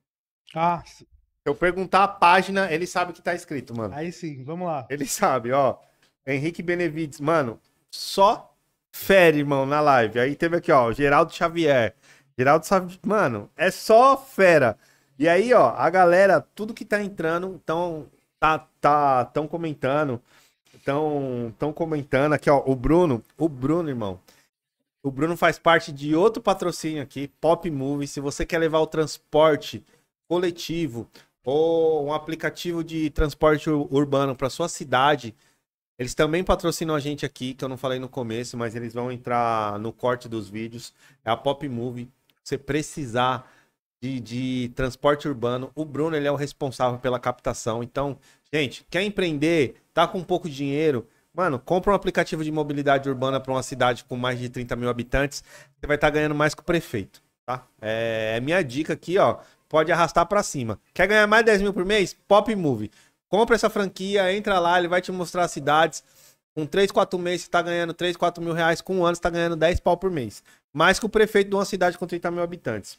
Ah, Se eu perguntar a página, ele sabe o que tá escrito, mano. aí sim, vamos lá. Ele sabe, ó. Henrique Benevides, mano, só fere, irmão, na live. Aí teve aqui, ó, Geraldo Xavier. Geraldo Xavier, mano, é só fera. E aí, ó, a galera, tudo que tá entrando, tão comentando. Tão comentando aqui, ó, o Bruno, irmão. O Bruno faz parte de outro patrocínio aqui, Pop Movie. Se você quer levar o transporte coletivo ou um aplicativo de transporte urbano para sua cidade, eles também patrocinam a gente aqui, que eu não falei no começo, mas eles vão entrar no corte dos vídeos. É a Pop Movie. Se você precisar de transporte urbano, o Bruno ele é o responsável pela captação. Então, gente, quer empreender, tá com pouco dinheiro, mano, compra um aplicativo de mobilidade urbana para uma cidade com mais de 30 mil habitantes, você vai estar ganhando mais que o prefeito, tá? É minha dica aqui, ó, pode arrastar para cima. Quer ganhar mais de 10 mil por mês? Pop Movie. Compra essa franquia, entra lá, ele vai te mostrar as cidades. Com 3, 4 meses você tá ganhando 3, 4 mil reais, com um ano você tá ganhando 10 pau por mês. Mais que o prefeito de uma cidade com 30 mil habitantes.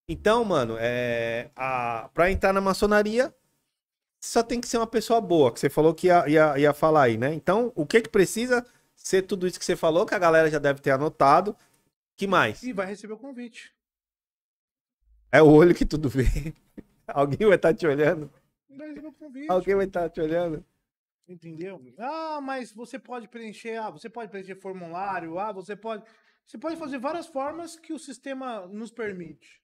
Então, mano, pra entrar na maçonaria, só tem que ser uma pessoa boa, que você falou que ia falar aí, né? Então, o que precisa ser tudo isso que você falou, que a galera já deve ter anotado. Que mais? E vai receber o convite. É o olho que tudo vê. Alguém vai estar te olhando? Vai receber o convite. Alguém vai estar te olhando? Entendeu? Ah, mas você pode preencher, formulário, você pode fazer várias formas que o sistema nos permite.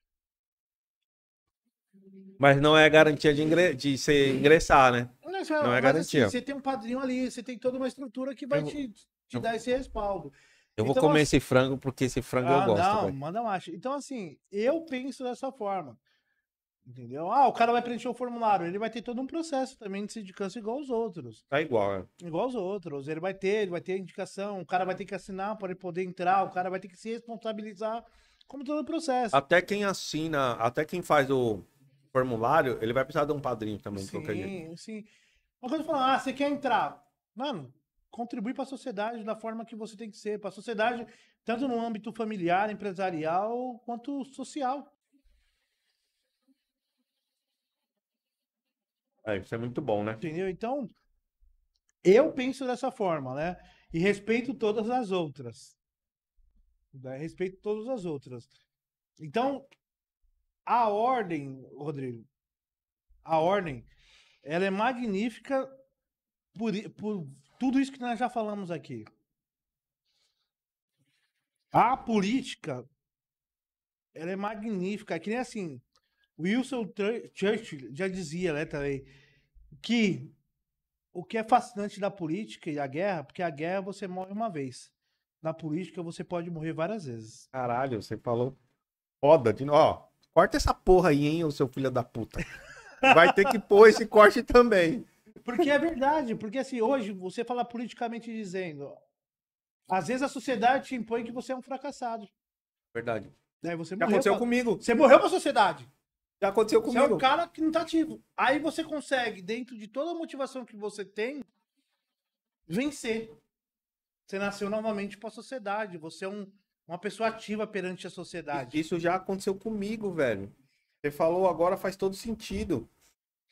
Mas não é garantia de você ingressar, né? Não é garantia. Assim, você tem um padrinho ali, você tem toda uma estrutura que vai te dar esse respaldo. Eu vou Então, comer assim, esse frango porque esse frango eu gosto. Não, velho. manda marcha. Então, assim, eu penso dessa forma. Entendeu? Ah, o cara vai preencher o formulário, ele vai ter todo um processo também de sindicância igual aos outros. Tá igual, né? Igual aos outros. Ele vai ter a indicação, o cara vai ter que assinar para ele poder entrar, o cara vai ter que se responsabilizar, como todo o processo. Até quem assina, até quem faz o formulário, ele vai precisar de um padrinho também, de qualquer jeito. Sim, sim. Uma coisa falando, você quer entrar? Mano, contribui para a sociedade da forma que você tem que ser, para a sociedade, tanto no âmbito familiar, empresarial, quanto social. Isso é muito bom, né? Entendeu? Então, eu penso dessa forma, né? E respeito todas as outras. Né? Respeito todas as outras. Então, a ordem, Rodrigo, ela é magnífica tudo isso que nós já falamos aqui. A política, ela é magnífica. É que nem assim, Winston Churchill já dizia, né, também, que o que é fascinante da política e a guerra, porque a guerra você morre uma vez. Na política você pode morrer várias vezes. Caralho, você falou foda. Ó, corta essa porra aí, hein, ô seu filho da puta. Vai ter que pôr esse corte também. Porque é verdade, porque assim, hoje você fala politicamente dizendo, às vezes a sociedade te impõe que você é um fracassado. Verdade. Daí você Já morreu. aconteceu comigo. Você morreu pra sociedade. Já aconteceu Você é comigo. um cara que não tá ativo. Aí você consegue, dentro de toda a motivação que você tem, vencer. Você nasceu novamente pra sociedade. Você é uma pessoa ativa perante a sociedade. Isso já aconteceu comigo, velho. Você falou agora, faz todo sentido.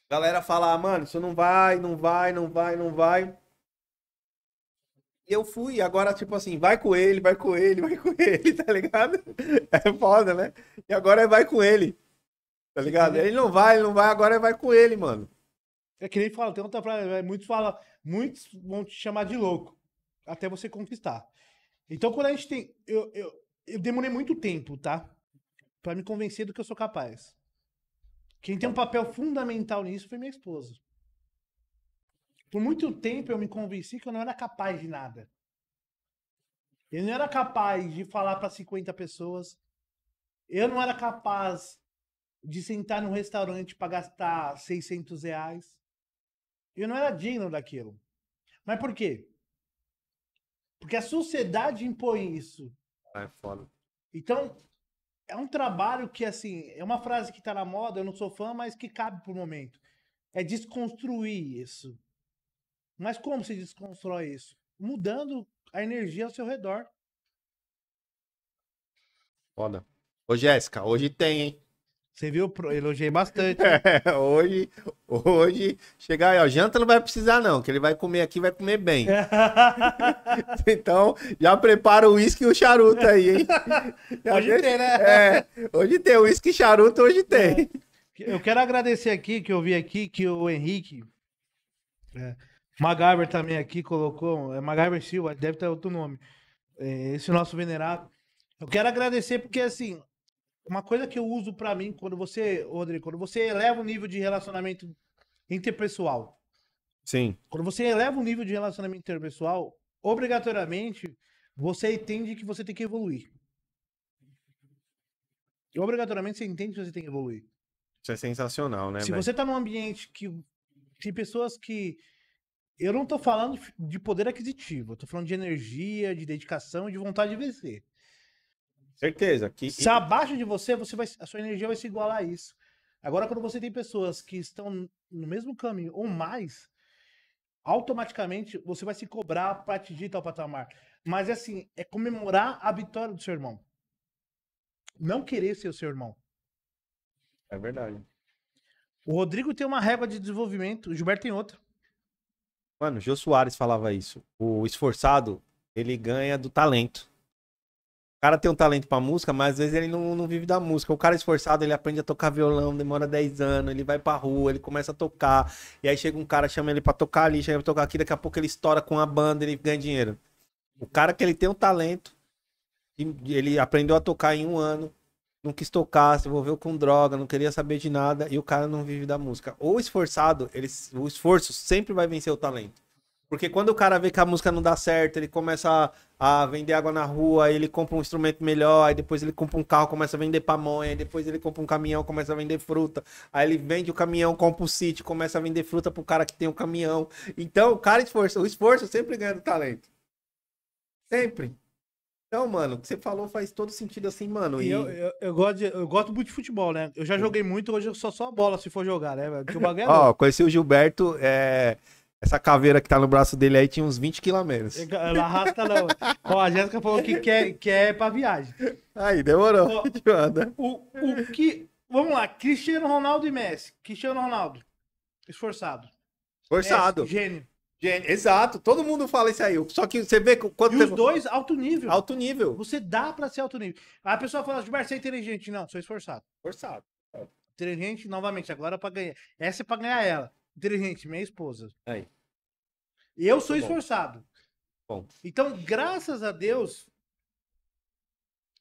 Galera fala, ah, mano, isso não vai, não vai, não vai, não vai. E eu fui, agora, tipo assim, vai com ele, vai com ele, vai com ele, tá ligado? É foda, né? E agora é vai com ele, tá ligado? Ele não vai, agora é vai com ele, mano. É que nem fala, tem outra frase, muitos vão te chamar de louco, até você conquistar. Então, quando a gente tem. Eu demorei muito tempo, tá? Pra me convencer do que eu sou capaz. Quem tem um papel fundamental nisso foi minha esposa. Por muito tempo eu me convenci que eu não era capaz de nada. Eu não era capaz de falar para 50 pessoas. Eu não era capaz de sentar num restaurante para gastar R$ 600. Eu não era digno daquilo. Mas por quê? Porque a sociedade impõe isso. É foda. Então, é um trabalho que, assim, é uma frase que tá na moda, eu não sou fã, mas que cabe pro momento. É desconstruir isso. Mas como se desconstrói isso? Mudando a energia ao seu redor. Foda. Ô, Jéssica, hoje tem, hein? Você viu? Elogiei bastante. É, hoje, chegar aí, ó, janta não vai precisar não, que ele vai comer aqui, vai comer bem. Então, já prepara o uísque e o charuto aí, hein? Hoje tem, né? É, hoje tem uísque e charuto, hoje tem. Eu quero agradecer aqui, que eu vi aqui, que o Henrique, MacGyver também aqui colocou, MacGyver Silva, deve ter outro nome, esse nosso venerado. Eu quero agradecer porque, assim, uma coisa que eu uso pra mim, Rodrigo, quando você eleva o nível de relacionamento interpessoal, Sim, quando você eleva o nível de relacionamento interpessoal, obrigatoriamente, você entende que você tem que evoluir. E obrigatoriamente você entende que você tem que evoluir. isso é sensacional, né, Se velho? você tá num ambiente que tem pessoas que... Eu não tô falando de poder aquisitivo, eu tô falando de energia, de dedicação e de vontade de vencer. Certeza. Se abaixo de você, a sua energia vai se igualar a isso. Agora, quando você tem pessoas que estão no mesmo caminho ou mais, automaticamente você vai se cobrar para atingir tal patamar. Mas assim, é comemorar a vitória do seu irmão. Não querer ser o seu irmão. É verdade. O Rodrigo tem uma régua de desenvolvimento, o Gilberto tem outra. Mano, o Jô Soares falava isso. O esforçado, ele ganha do talento. O cara tem um talento pra música, mas às vezes ele não vive da música. O cara esforçado, ele aprende a tocar violão, demora 10 anos, ele vai pra rua, ele começa a tocar. E aí chega um cara, chama ele pra tocar ali, chega pra tocar aqui, daqui a pouco ele estoura com a banda, ele ganha dinheiro. O cara que ele tem um talento, ele aprendeu a tocar em um ano, não quis tocar, se envolveu com droga, não queria saber de nada, e o cara não vive da música. O esforçado, o esforço sempre vai vencer o talento. Porque quando o cara vê que a música não dá certo, ele começa a vender água na rua, aí ele compra um instrumento melhor, aí depois ele compra um carro, começa a vender pamonha, aí depois ele compra um caminhão, começa a vender fruta, aí ele vende o caminhão, compra um sítio, começa a vender fruta pro cara que tem um caminhão. Então o cara o esforço sempre ganha do talento. Sempre. Então, mano, o que você falou faz todo sentido assim, mano. E eu gosto muito de futebol, né? Eu já joguei muito, hoje eu só a bola se for jogar, né? Porque o bagulho é Ó, louco. conheci o Gilberto, essa caveira que tá no braço dele aí tinha uns 20 kg a menos. Ela arrasta não. Ó, a Jéssica falou que quer pra viagem. Aí, demorou. Ó, Te manda. o que... Vamos lá, Cristiano Ronaldo e Messi. Cristiano Ronaldo, esforçado. Forçado. Messi, gênio. Exato, todo mundo fala isso aí. Só que você vê quanto E os dois, alto nível. alto nível. Você dá pra ser alto nível. Aí a pessoa fala, Gilberto, você é inteligente. Não, sou esforçado. Forçado. Inteligente, novamente, agora pra ganhar. Essa é pra ganhar ela. Inteligente, minha esposa. Aí. Eu sou Muito bom. esforçado. Bom. Então, graças a Deus,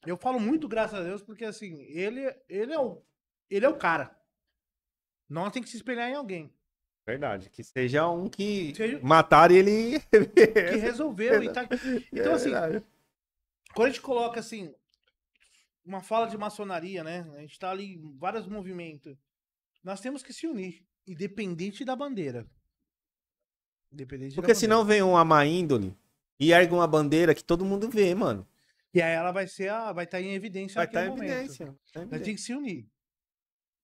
eu falo muito graças a Deus, porque assim, ele é o cara. Nós tem que se espelhar em alguém. Verdade. Que seja um que Seja- matar ele. Que resolveu e tá. Então, assim, verdade. quando a gente coloca assim, uma fala de maçonaria, né? A gente tá ali em vários movimentos. Nós temos que se unir, independente da bandeira. Independente da Porque bandeira. senão vem uma má índole e ergue uma bandeira que todo mundo vê, mano. E aí ela vai estar em evidência Vai estar naquele em momento. evidência. Tá em Nós evidência. temos que se unir.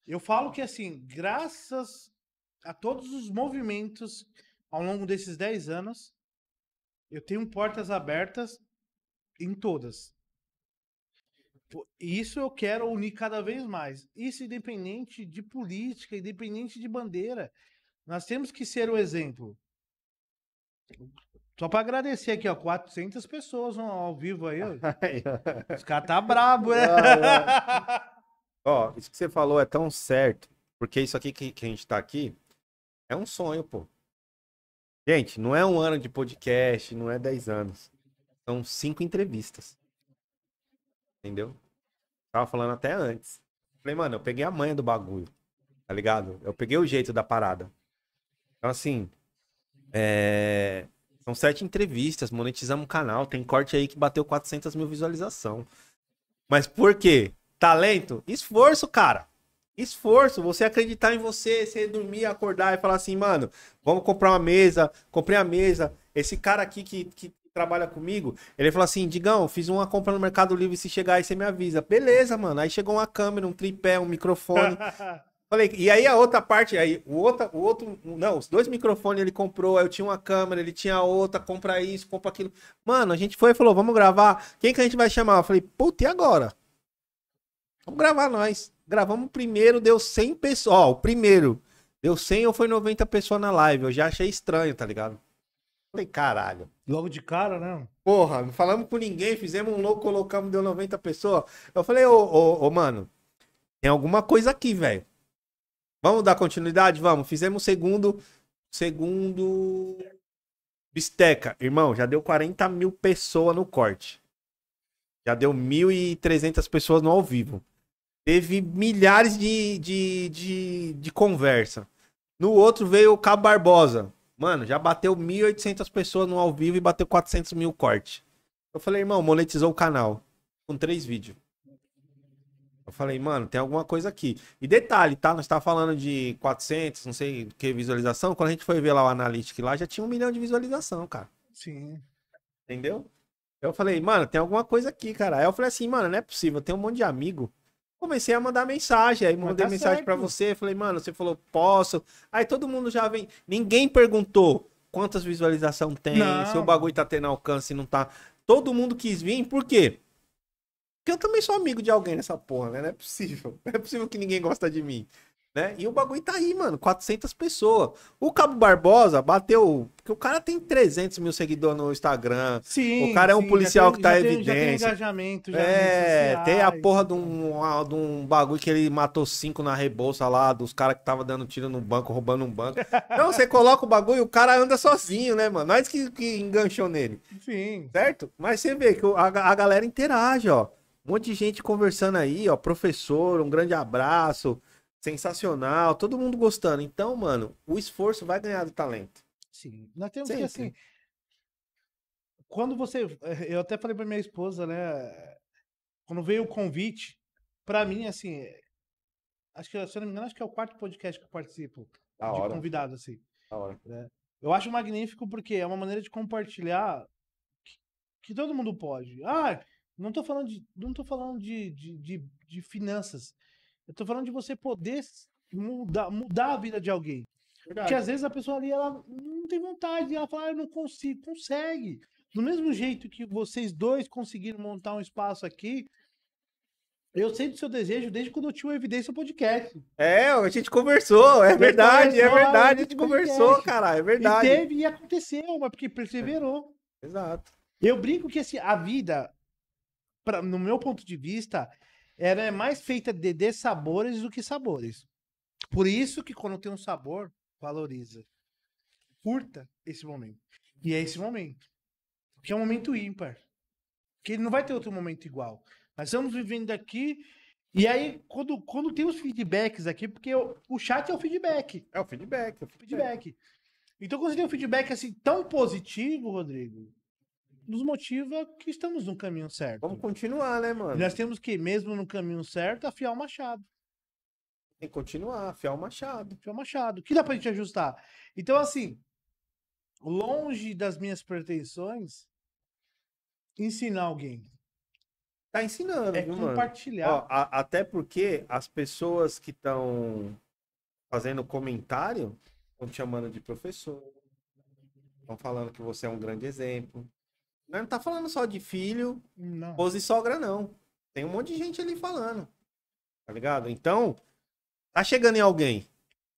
Eu falo que assim, graças a todos os movimentos ao longo desses 10 anos, eu tenho portas abertas em todas. E isso eu quero unir cada vez mais. Isso independente de política, independente de bandeira. Nós temos que ser o exemplo. Só para agradecer aqui, ó, 400 pessoas ao vivo aí, ó. Os caras tá brabo, né? Ó, isso que você falou é tão certo. Porque isso aqui que a gente tá aqui é um sonho, pô. Gente, não é um ano de podcast, não é 10 anos. São 5 entrevistas. Entendeu? Tava falando até antes. Falei, mano, eu peguei a manha do bagulho. Tá ligado? Eu peguei o jeito da parada. Então, assim, são 7 entrevistas, monetizamos o canal. Tem corte aí que bateu 400 mil visualização. Mas por quê? Talento? Esforço, cara. Esforço. Você acreditar em você, você dormir, acordar e falar assim, mano, vamos comprar uma mesa. Comprei a mesa. Esse cara aqui que trabalha comigo, ele falou assim, Digão, fiz uma compra no Mercado Livre, se chegar aí você me avisa. Beleza, mano. Aí chegou uma câmera, um tripé, um microfone. Falei, e aí a outra parte, aí não, os 2 microfones ele comprou, aí eu tinha uma câmera, ele tinha outra, compra isso, compra aquilo. Mano, a gente foi e falou, vamos gravar. Quem que a gente vai chamar? Eu falei, puta, e agora? Vamos gravar nós. Gravamos o primeiro, deu 100 pessoas. Ó, o primeiro deu 100 ou foi 90 pessoas na live. Eu já achei estranho, tá ligado? Falei, caralho. Logo de cara, né? Porra, não falamos com ninguém, fizemos um louco, colocamos, deu 90 pessoas. Eu falei, ô, mano, tem alguma coisa aqui, velho. Vamos dar continuidade? Vamos. Fizemos o segundo bisteca. Irmão, já deu 40 mil pessoas no corte. Já deu 1.300 pessoas no ao vivo. Teve milhares de conversa. No outro veio o Cabo Barbosa. Mano, já bateu 1.800 pessoas no ao vivo e bateu 400 mil corte. Eu falei, irmão, monetizou o canal. Com 3 vídeos. Eu falei, mano, tem alguma coisa aqui. E detalhe, tá? Nós tava falando de 400, não sei o que, visualização. Quando a gente foi ver lá o Analytics lá, já tinha 1 milhão de visualização, cara. Sim. Entendeu? Eu falei, mano, tem alguma coisa aqui, cara. Aí eu falei assim, mano, não é possível, tem um monte de amigo. Comecei a mandar mensagem, aí mandei tá mensagem certo. pra você, falei, mano, você falou, posso. Aí todo mundo já vem. Ninguém perguntou quantas visualizações tem, Não. se o bagulho tá tendo alcance, não tá. Todo mundo quis vir, por quê? Porque eu também sou amigo de alguém nessa porra, né? Não é possível. Não é possível que ninguém gosta de mim. Né? E o bagulho tá aí, mano. 400 pessoas. O Cabo Barbosa bateu. Porque o cara tem 300 mil seguidores no Instagram. Sim, O cara é um sim, policial que tá em já tem evidência. engajamento, já Tem a porra de um bagulho que ele matou 5 na Rebouça lá, dos caras que tava dando tiro no banco, roubando um banco. Então você coloca o bagulho e o cara anda sozinho, né, mano? Nós que enganchou nele. Sim. Certo? Mas você vê que a galera interage, ó. Um monte de gente conversando aí, ó. Professor, um grande abraço. Sensacional. Todo mundo gostando. Então, mano, o esforço vai ganhar do talento. Sim. Nós temos Sempre. que, assim, quando você. Eu até falei pra minha esposa, né? Quando veio o convite, pra mim, assim. Acho que, se eu não me engano, acho que é o 4º podcast que eu participo Da de hora. convidado, assim. Da hora. Eu acho magnífico porque é uma maneira de compartilhar que todo mundo pode. Ah, não tô falando de finanças. Eu tô falando de você poder mudar a vida de alguém. Porque às vezes a pessoa ali, ela não tem vontade, ela fala, eu não consigo. Consegue. Do mesmo jeito que vocês dois conseguiram montar um espaço aqui, eu sei do seu desejo desde quando eu tinha o Evidência Podcast. A gente conversou, é verdade, a gente conversou, cara, é verdade. E teve e aconteceu, mas porque perseverou. Exato. Eu brinco que assim, a vida, no meu ponto de vista, ela é mais feita de sabores do que sabores. Por isso que quando tem um sabor, valoriza. Curta esse momento. E é esse momento. Que é um momento ímpar. Que ele não vai ter outro momento igual. Nós estamos vivendo aqui. E aí, quando tem os feedbacks aqui, porque o chat é o feedback. É o feedback. Feedback. Então, quando você tem um feedback assim tão positivo, Rodrigo, nos motiva que estamos no caminho certo. Vamos continuar, né, E mano? nós temos que, mesmo no caminho certo, afiar o machado. Tem que continuar, afiar o machado. Afiar o machado. Que dá pra gente ajustar. Então, assim, longe das minhas pretensões, ensinar alguém. Tá ensinando, É viu, mano? compartilhar. Ó, até porque as pessoas que estão fazendo comentário estão te chamando de professor. Estão falando que você é um grande exemplo. Não tá falando só de filho, Não. esposa e sogra, não. Tem um monte de gente ali falando. Tá ligado? Então, tá chegando em alguém.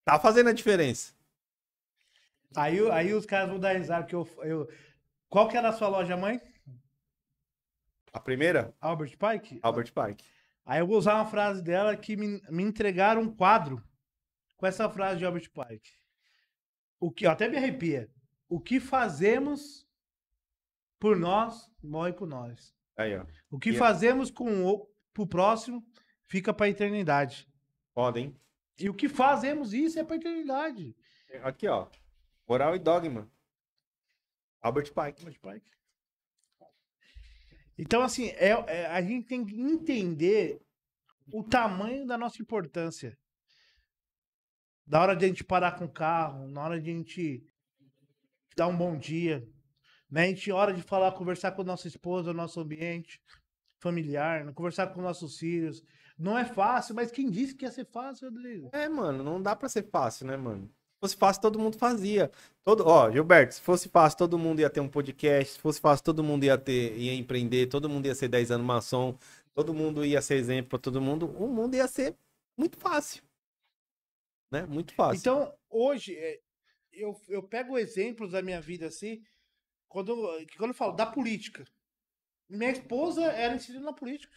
Tá fazendo a diferença. Aí os caras vão dar risada que Qual que era a sua loja, mãe? A primeira, Albert Pike? Albert Park. Aí eu vou usar uma frase dela que me entregaram um quadro com essa frase de Albert Pike. O que até me arrepia. O que fazemos por nós, morre por nós. Aí, ó. O que E- fazemos pro próximo, fica pra eternidade. Podem. E o que fazemos isso é pra eternidade. Aqui, ó. Moral e dogma. Albert Pike. Albert Pike. Então, assim, a gente tem que entender o tamanho da nossa importância. Da hora de a gente parar com o carro, na hora de a gente dar um bom dia, né? A gente, hora de falar, conversar com a nossa esposa, o nosso ambiente familiar, né? Conversar com nossos filhos. Não é fácil, mas quem disse que ia ser fácil, Rodrigo? É, mano, não dá pra ser fácil, né, mano? Se fosse fácil, todo mundo fazia. Ó, Gilberto, se fosse fácil, todo mundo ia ter um podcast. Se fosse fácil, todo mundo ia empreender. Todo mundo ia ser 10 anos maçom. Todo mundo ia ser exemplo pra todo mundo. O mundo ia ser muito fácil. Né? Muito fácil. Então, hoje, eu pego exemplos da minha vida assim, quando eu falo da política. Minha esposa era inserida na política.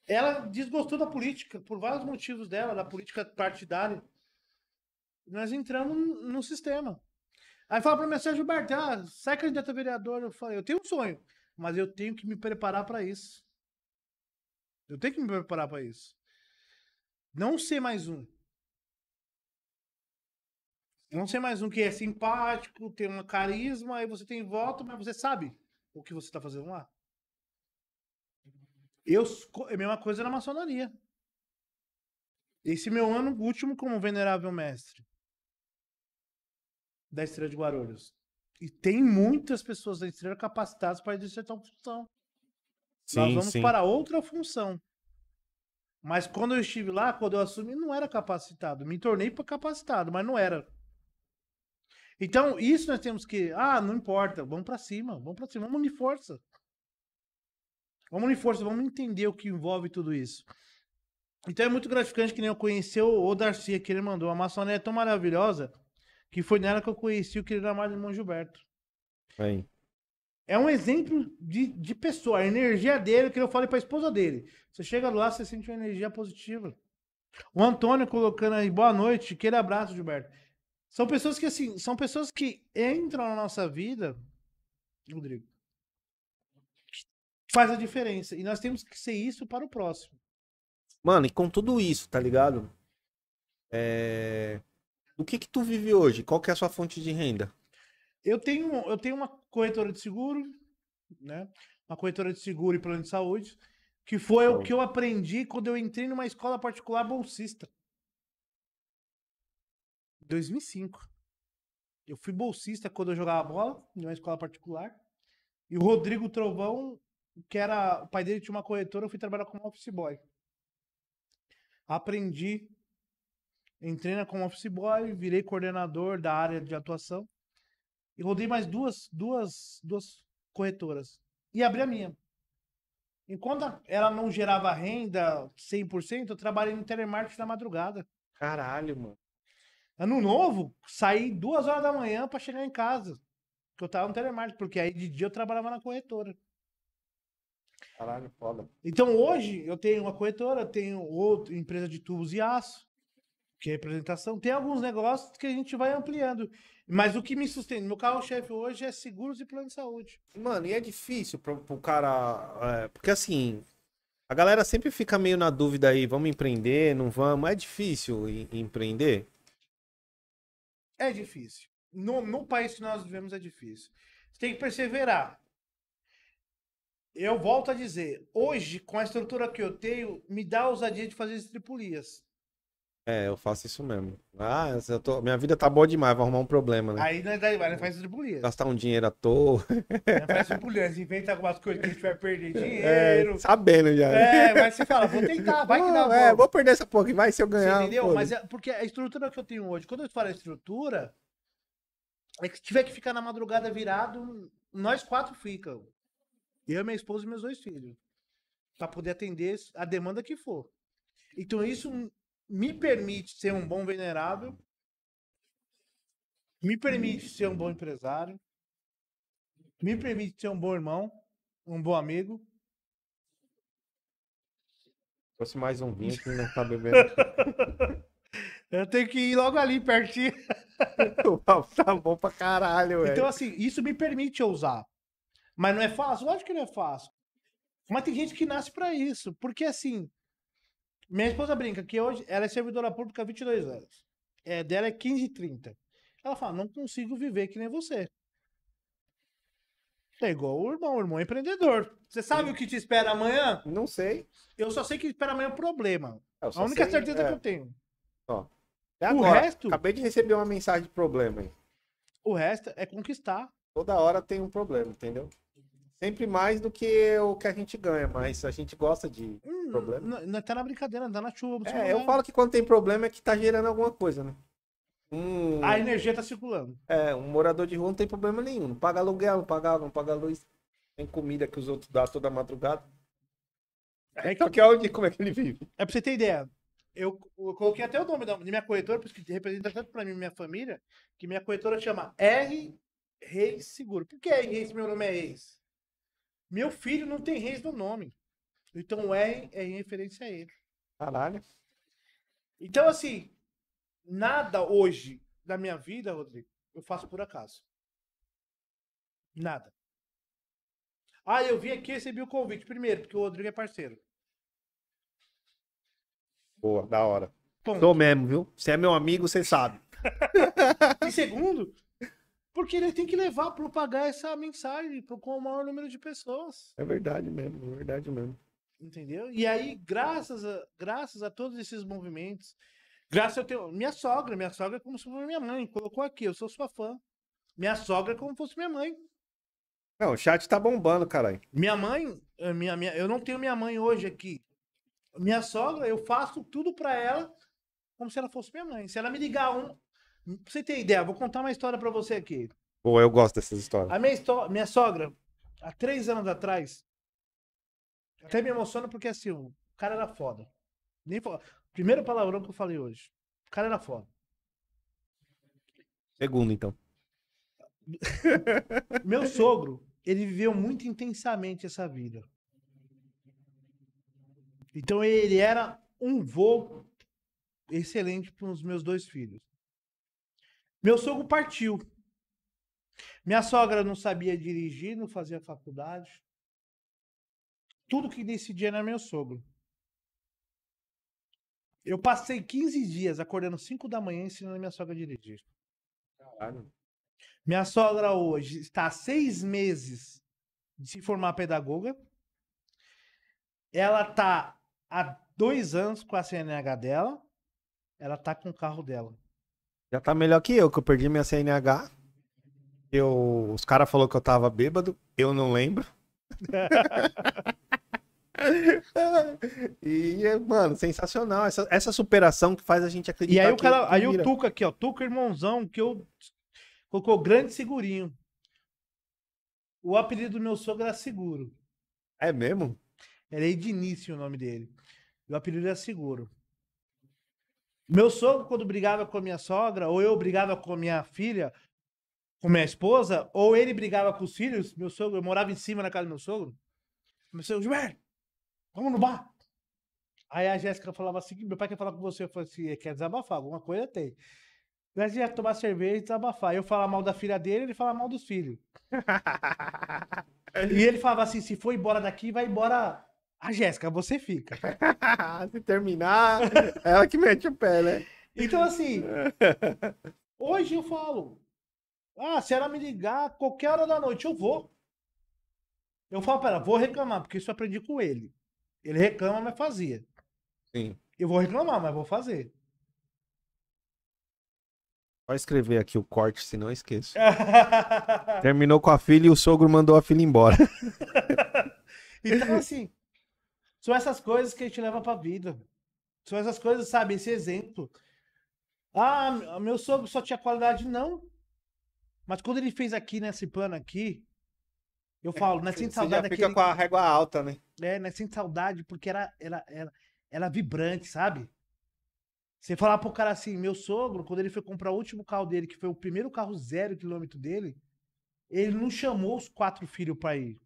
Ela desgostou da política, por vários motivos dela, da política partidária. Nós entramos no sistema. Aí fala pra mim, Sérgio Gilberto, sai candidato a vereador. Eu falei, eu tenho um sonho, mas eu tenho que me preparar para isso. Eu tenho que me preparar para isso. Não ser mais um. Não ser mais um que é simpático, tem um carisma, aí você tem voto, mas você sabe o que você tá fazendo lá. A mesma coisa na maçonaria. Esse meu ano último como venerável mestre da Estrela de Guarulhos. E tem muitas pessoas da Estrela capacitadas para exercer tal função. Nós vamos para outra função. Mas quando eu estive lá, quando eu assumi, não era capacitado. Me tornei capacitado, mas não era. Então, isso nós temos que... não importa. Vamos para cima. Vamos unir força. Vamos unir força. Vamos entender o que envolve tudo isso. Então é muito gratificante que nem eu conheci o Darcy, que ele mandou. A maçonaria é tão maravilhosa que foi nela que eu conheci o querido amado irmão Gilberto. Aí. É um exemplo de pessoa. A energia dele, que eu falei pra esposa dele. Você chega lá, você sente uma energia positiva. O Antônio colocando aí, boa noite, aquele abraço, Gilberto. São pessoas que, assim, entram na nossa vida, Rodrigo, faz a diferença. E nós temos que ser isso para o próximo. Mano, e com tudo isso, tá ligado? O que tu vive hoje? Qual que é a sua fonte de renda? Eu tenho uma corretora de seguro, né? Uma corretora de seguro e plano de saúde, que foi o que eu aprendi quando eu entrei numa escola particular bolsista. Em 2005. Eu fui bolsista quando eu jogava bola, em uma escola particular. E o Rodrigo Trovão, que era... O pai dele tinha uma corretora, eu fui trabalhar como office boy. Aprendi, entrei como office boy, virei coordenador da área de atuação. E rodei mais duas corretoras. E abri a minha. Enquanto ela não gerava renda 100%, eu trabalhei no telemarketing na madrugada. Caralho, mano. Ano novo, saí 2 horas da manhã pra chegar em casa. Porque eu tava no telemarketing, porque aí de dia eu trabalhava na corretora. Caralho, foda. Então hoje eu tenho uma corretora, tenho outra empresa de tubos e aço, Que é representação. Tem alguns negócios que a gente vai ampliando. Mas o que me sustenta, meu carro-chefe hoje é seguros e plano de saúde. Mano, e é difícil pro cara. Porque assim, a galera sempre fica meio na dúvida aí, vamos empreender, não vamos? É difícil empreender? É difícil. No país que nós vivemos é difícil. Você tem que perseverar. Eu volto a dizer, hoje, com a estrutura que eu tenho, me dá a ousadia de fazer estripulias. É, eu faço isso mesmo. Minha vida tá boa demais, vou arrumar um problema, né? Aí nós faz estripulias. Gastar um dinheiro à toa. Nós faz estripulias, inventa algumas coisas que a gente vai perder dinheiro. Sabendo já. Mas você fala, vou tentar, vai que dá bom. Vou perder essa porra, vai se eu ganhar. Você entendeu? Pô. Mas porque a estrutura que eu tenho hoje, quando eu falo estrutura, é que se tiver que ficar na madrugada virado, nós 4 ficam. Eu, minha esposa e meus 2 filhos. Pra poder atender a demanda que for. Então isso me permite ser um bom venerável, me permite ser um bom empresário, me permite ser um bom irmão, um bom amigo. Se fosse mais um vinho que não tá bebendo. Eu tenho que ir logo ali, pertinho. Tá bom pra caralho, velho. Então, assim, isso me permite ousar. Mas não é fácil? Lógico que não é fácil. Mas tem gente que nasce pra isso. Porque, assim, minha esposa brinca que hoje ela é servidora pública há 22 anos. Dela é 15 e 30. Ela fala, não consigo viver que nem você. É igual o irmão é empreendedor. Você sabe o que te espera amanhã? Não sei. Eu só sei que espera amanhã um problema. Eu só A única sei, certeza que eu tenho. Ó. É O agora. resto- Acabei de receber uma mensagem de problema aí. O resto é conquistar. Toda hora tem um problema, entendeu? Sempre mais do que o que a gente ganha, mas a gente gosta de problema. Não tá na brincadeira, tá na chuva. Eu falo que quando tem problema é que tá gerando alguma coisa, né? A energia tá circulando. Um morador de rua não tem problema nenhum. Não paga aluguel, não paga água, não paga luz. Tem comida que os outros dão toda madrugada. Só que onde, como é que ele vive? É pra você ter ideia. Eu coloquei até o nome da minha corretora, porque representa tanto pra mim e minha família, que minha corretora chama R Reis Seguro. Por que R Reis, meu nome é Reis? Meu filho não tem Reis no nome. Então o R é em referência a ele. Caralho. Então, assim, nada hoje da minha vida, Rodrigo, eu faço por acaso. Nada. Eu vim aqui e recebi o convite. Primeiro, porque o Rodrigo é parceiro. Boa, da hora. Ponto. Sou mesmo, viu? Você é meu amigo, você sabe. E segundo, porque ele tem que levar, propagar essa mensagem com o maior número de pessoas. É verdade mesmo, é verdade mesmo. Entendeu? E aí, graças a todos esses movimentos, graças a ter. Minha sogra é como se fosse minha mãe. Colocou aqui, eu sou sua fã. Minha sogra é como se fosse minha mãe. Não, o chat tá bombando, caralho. Minha mãe, eu não tenho minha mãe hoje aqui. Minha sogra, eu faço tudo pra ela como se ela fosse minha mãe. Se ela me ligar pra você ter ideia, vou contar uma história pra você aqui. Pô, eu gosto dessas histórias. Minha sogra, há 3 anos atrás, até me emociona porque assim, o cara era foda. Primeiro palavrão que eu falei hoje. O cara era foda. Segundo, então. Meu sogro, ele viveu muito intensamente essa vida. Então ele era um vô excelente para os meus 2 filhos. Meu sogro partiu. Minha sogra não sabia dirigir, não fazia faculdade. Tudo que decidia era meu sogro. Eu passei 15 dias acordando 5 da manhã ensinando minha sogra a dirigir. Caralho. Minha sogra hoje está há 6 meses de se formar pedagoga. Ela está há 2 anos com a CNH dela. Ela está com o carro dela. Já tá melhor que eu perdi minha CNH. Os caras falaram que eu tava bêbado, eu não lembro. Mano, sensacional. Essa superação que faz a gente acreditar. E aí que o Tuca aqui, ó. Tuca, irmãozão, que eu colocou grande segurinho. O apelido do meu sogro era Seguro. É mesmo? Era Ednício o nome dele. E o apelido era Seguro. Meu sogro, quando brigava com a minha sogra, ou eu brigava com a minha filha, com minha esposa, ou ele brigava com os filhos, meu sogro, eu morava em cima na casa do meu sogro. Meu sogro, Gilberto, vamos no bar. Aí a Jéssica falava assim, meu pai quer falar com você. Eu falei assim, quer desabafar, alguma coisa tem. Nós ia tomar cerveja e desabafar. Eu falar mal da filha dele, ele fala mal dos filhos. E ele falava assim, se for embora daqui, vai embora a Jéssica, você fica. Se terminar, é ela que mete o pé, né? Então assim, hoje eu falo, se ela me ligar qualquer hora da noite, eu vou. Eu falo pra ela, vou reclamar, porque isso eu aprendi com ele. Ele reclama, mas fazia. Sim. Eu vou reclamar, mas vou fazer. Só escrever aqui o corte, senão eu esqueço. Terminou com a filha e o sogro mandou a filha embora. Então, assim, são essas coisas que a gente leva pra vida. São essas coisas, sabe? Esse exemplo. Meu sogro só tinha qualidade, não. Mas quando ele fez aqui, nesse plano aqui, eu falo, não é sem Você já saudade fica daquele. com a régua alta, né? Não é sem saudade, porque era vibrante, sabe? Você falar pro cara assim, meu sogro, quando ele foi comprar o último carro dele, que foi o primeiro carro 0 km dele, ele não chamou os 4 filhos pra ir.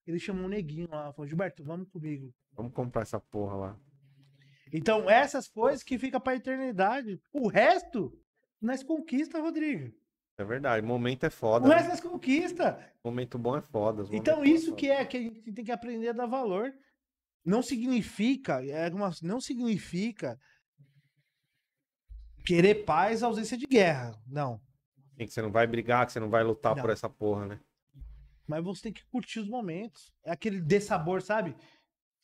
Ele chamou um neguinho lá, falou, Gilberto, vamos comigo. Vamos comprar essa porra lá. Então, essas coisas que ficam pra eternidade. O resto, nós conquista, Rodrigo. É verdade, momento é O foda. resto Né? nós conquista. Momento bom é foda. os Então, momentos isso bons que a gente tem que aprender a dar valor. Não significa, não significa querer paz, ausência de guerra. Não. Sim, que você não vai brigar, que você não vai lutar Não. por essa porra, né? Mas você tem que curtir os momentos. É aquele dessabor, sabe?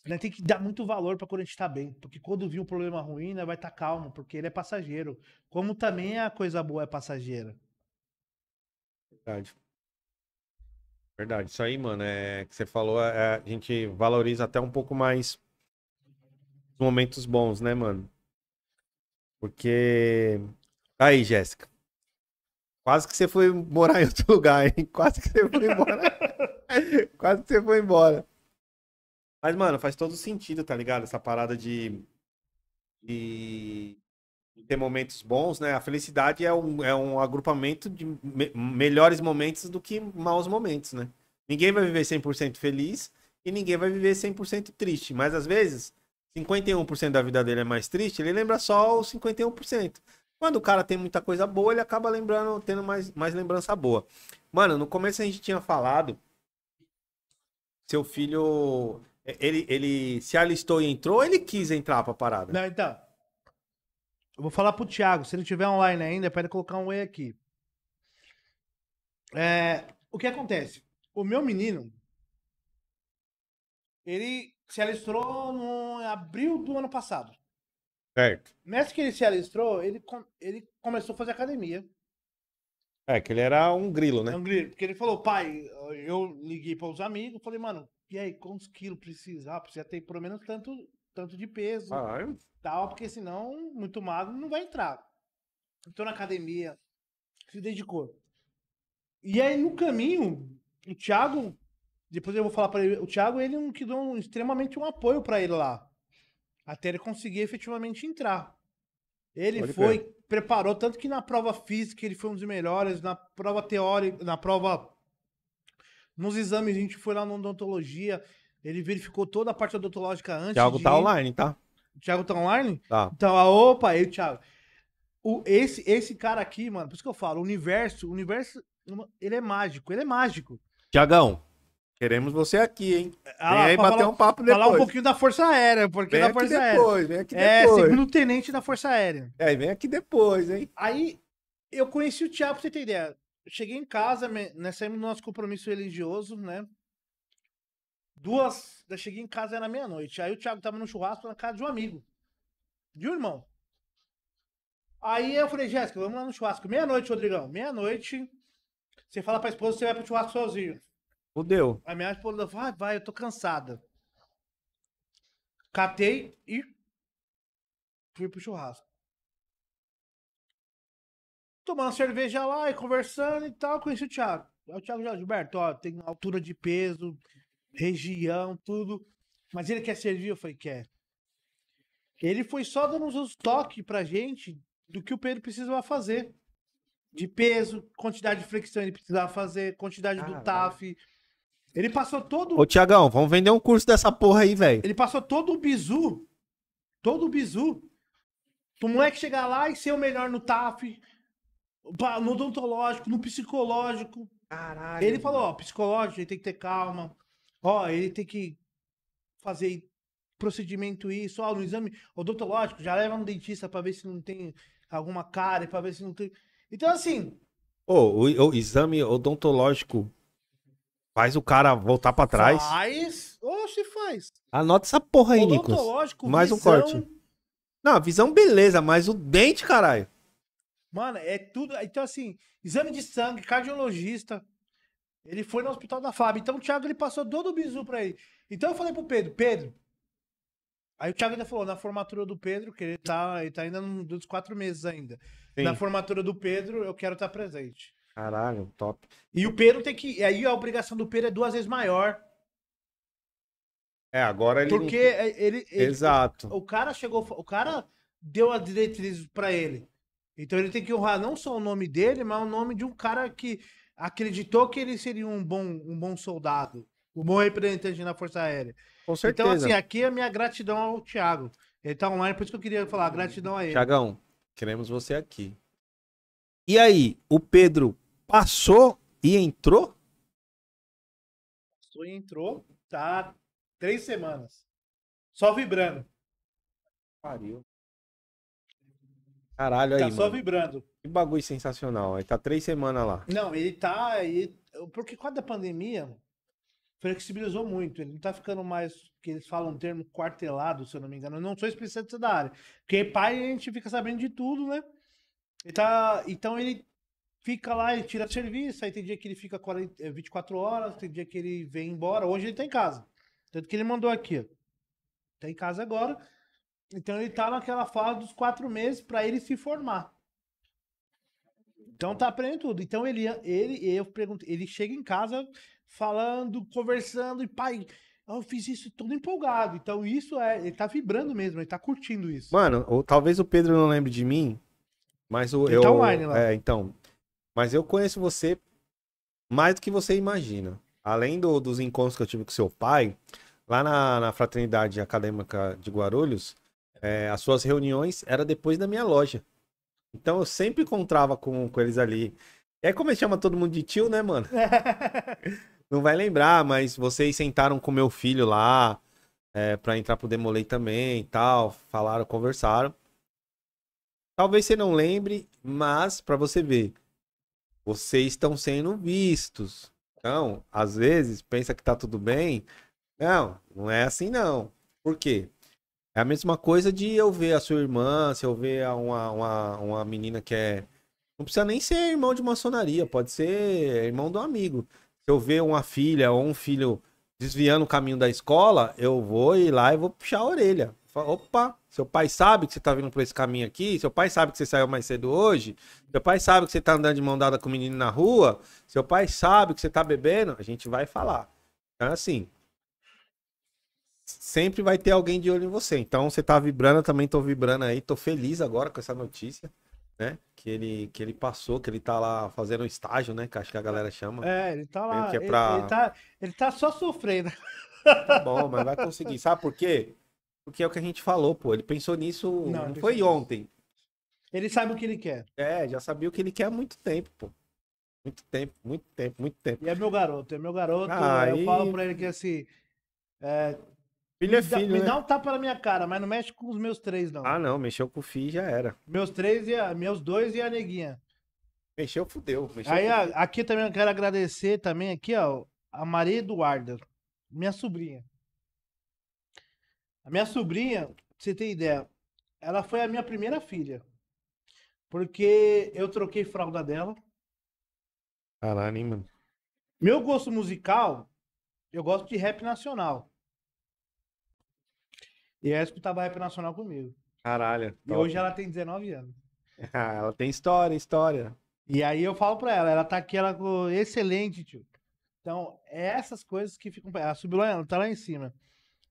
Né? Tem que dar muito valor pra quando a gente tá bem. Porque quando vir um problema ruim, né, vai estar calmo, porque ele é passageiro. Como também a coisa boa é passageira. Verdade. Verdade. Isso aí, mano, que você falou, a gente valoriza até um pouco mais os momentos bons, né, mano? Porque. Aí, Jéssica. Quase que você foi morar em outro lugar, hein? Quase que você foi embora. Quase que você foi embora. Mas, mano, faz todo sentido, tá ligado? Essa parada de ter momentos bons, né? A felicidade é um agrupamento de melhores momentos do que maus momentos, né? Ninguém vai viver 100% feliz e ninguém vai viver 100% triste. Mas, às vezes, 51% da vida dele é mais triste, ele lembra só os 51%. Quando o cara tem muita coisa boa, ele acaba lembrando, tendo mais lembrança boa. Mano, no começo a gente tinha falado, seu filho, ele se alistou e entrou, ou ele quis entrar pra parada? Não, então. Eu vou falar pro Thiago, se ele tiver online ainda, pede colocar um oi aqui. O que acontece? O meu menino, ele se alistou em abril do ano passado. Certo. Nessa que ele se alistrou, ele começou a fazer academia. Que ele era um grilo, né? Porque ele falou, pai, eu liguei para os amigos, falei, mano, e aí, quantos quilos precisa? Precisa ter pelo menos tanto de peso, tal, porque senão, muito magro, não vai entrar. Entrou na academia, se dedicou. E aí, no caminho, o Thiago, depois eu vou falar para ele, o Thiago, ele que deu extremamente um apoio para ele lá, até ele conseguir efetivamente entrar. Ele preparou, tanto que na prova física ele foi um dos melhores, na prova teórica, nos exames a gente foi lá na odontologia, ele verificou toda a parte odontológica antes Thiago tá online, tá? O Thiago tá online? Tá. Então, opa, aí o Thiago. Esse cara aqui, mano, por isso que eu falo, o universo, ele é mágico, Thiagão, queremos você aqui, hein? Vem aí bater um papo depois. Falar um pouquinho da Força Aérea, porque vem da Força Aérea. Vem aqui depois. Segundo tenente da Força Aérea. Vem aqui depois, hein? Aí, eu conheci o Thiago, pra você ter ideia. Eu cheguei em casa, nós saímos do nosso compromisso religioso, né? Eu cheguei em casa, era meia-noite. Aí o Thiago tava no churrasco na casa de um amigo. De um irmão. Aí eu falei, Jéssica, vamos lá no churrasco. Meia-noite, Rodrigão. Meia-noite. Você fala pra esposa que você vai pro churrasco sozinho. Fudeu. A minha esposa falou, vai, eu tô cansada. Catei e fui pro churrasco. Tomando cerveja lá e conversando e tal, conheci o Thiago. Aí o Thiago já, Gilberto, ó, tem altura de peso, região, tudo. Mas ele quer servir? Eu falei, quer. Ele foi só dando uns toques pra gente do que o Pedro precisava fazer. De peso, quantidade de flexão ele precisava fazer, quantidade do TAF. Ele passou todo. Ô, Tiagão, vamos vender um curso dessa porra aí, velho. Ele passou todo o bizu. Todo o bizu. O moleque chegar lá e ser o melhor no TAF, no odontológico, no psicológico. Caralho. Ele falou, ó, psicológico, ele tem que ter calma. Ó, ele tem que fazer procedimento isso. Ó, no exame odontológico, já leva no dentista pra ver se não tem alguma cárie, pra ver se não tem... Então, assim... O exame odontológico faz o cara voltar pra trás. Faz. Oxe, faz. Anota essa porra aí, Nicolas. Odontológico, Mais um visão. corte. Não, a visão beleza, mas o dente, caralho. Mano, é tudo. Então, assim, exame de sangue, cardiologista. Ele foi no hospital da Fábio. Então, o Thiago ele passou todo o bizu pra ele. Então, eu falei pro Pedro, Pedro. Aí o Thiago ainda falou, na formatura do Pedro, que ele tá ainda dos 4 meses ainda. Sim. Na formatura do Pedro, eu quero estar presente. Caralho, top. E o Pedro tem que. Aí a obrigação do Pedro é 2 vezes maior. É, agora ele. Porque ele Exato. o cara chegou, o cara deu as diretrizes pra ele. Então ele tem que honrar não só o nome dele, mas o nome de um cara que acreditou que ele seria um bom soldado, um bom representante na Força Aérea. Com certeza. Então, assim, aqui é a minha gratidão ao Thiago. Ele tá online, por isso que eu queria falar, gratidão a ele. Thiagão, queremos você aqui. E aí, o Pedro passou e entrou? Passou e entrou, tá 3 semanas. Só vibrando. Pariu. Caralho, aí, Tá só mano. vibrando. Que bagulho sensacional. Aí tá 3 semanas lá. Não, ele tá. Porque quando a pandemia flexibilizou muito. Ele não tá ficando mais, que eles falam um termo quartelado, se eu não me engano. Eu não sou especialista da área. Porque pai a gente fica sabendo de tudo, né? Então ele fica lá, ele tira serviço, aí tem dia que ele fica 24 horas, tem dia que ele vem embora. Hoje ele tá em casa. Tanto que ele mandou aqui, ó. Tá em casa agora. Então ele tá naquela fase dos 4 meses para ele se formar. Então tá aprendendo tudo. Então eu pergunto, ele chega em casa falando, conversando, e pai, eu fiz isso todo empolgado. Então isso ele tá vibrando mesmo, ele tá curtindo isso. Mano, talvez o Pedro não lembre de mim, mas Ele tá online lá. então. Mas eu conheço você mais do que você imagina. Além dos encontros que eu tive com seu pai, lá na Fraternidade Acadêmica de Guarulhos, as suas reuniões eram depois da minha loja. Então eu sempre encontrava com eles ali. E aí como ele chama todo mundo de tio, né, mano? Não vai lembrar, mas vocês sentaram com meu filho lá, pra entrar pro Demolei também e tal. Falaram, conversaram. Talvez você não lembre, mas pra você ver, vocês estão sendo vistos. Então, às vezes, pensa que tá tudo bem. Não, não é assim não. Por quê? É a mesma coisa de eu ver a sua irmã, se eu ver uma menina que é... Não precisa nem ser irmão de maçonaria, pode ser irmão de um amigo. Se eu ver uma filha ou um filho desviando o caminho da escola, eu vou ir lá e vou puxar a orelha. Opa, seu pai sabe que você tá vindo por esse caminho aqui, seu pai sabe que você saiu mais cedo hoje, seu pai sabe que você tá andando de mão dada com o menino na rua, seu pai sabe que você tá bebendo, a gente vai falar. Então, assim, sempre vai ter alguém de olho em você. Então, você tá vibrando, eu também tô vibrando aí, tô feliz agora com essa notícia, né? Que ele passou, que ele tá lá fazendo um estágio, né? Que acho que a galera chama. Ele tá lá, Que é ele tá só sofrendo. Tá bom, mas vai conseguir. Sabe por quê? Porque é o que a gente falou, pô. Ele pensou nisso, não foi ontem. Ele sabe o que ele quer. Já sabia o que ele quer há muito tempo, pô. Muito tempo, muito tempo, muito tempo. E é meu garoto, Eu falo pra ele que assim... Filho é filho, me né? dá um tapa na minha cara, mas não mexe com os meus 3, não. Ah, não, mexeu com o filho já era. Meus 2 e a neguinha. Mexeu, fudeu. Aí, aqui também eu quero agradecer também, aqui, ó, a Maria Eduarda, minha sobrinha. A minha sobrinha, pra você ter ideia, ela foi a minha primeira filha. Porque eu troquei fralda dela. Caralho, hein, mano. Meu gosto musical, eu gosto de rap nacional. E ela escutava rap nacional comigo. Caralho. E hoje ela tem 19 anos. Ela tem história. E aí eu falo pra ela tá aqui, ela ficou excelente, tio. Então, é essas coisas que ficam... Ela subiu lá, ela tá lá em cima.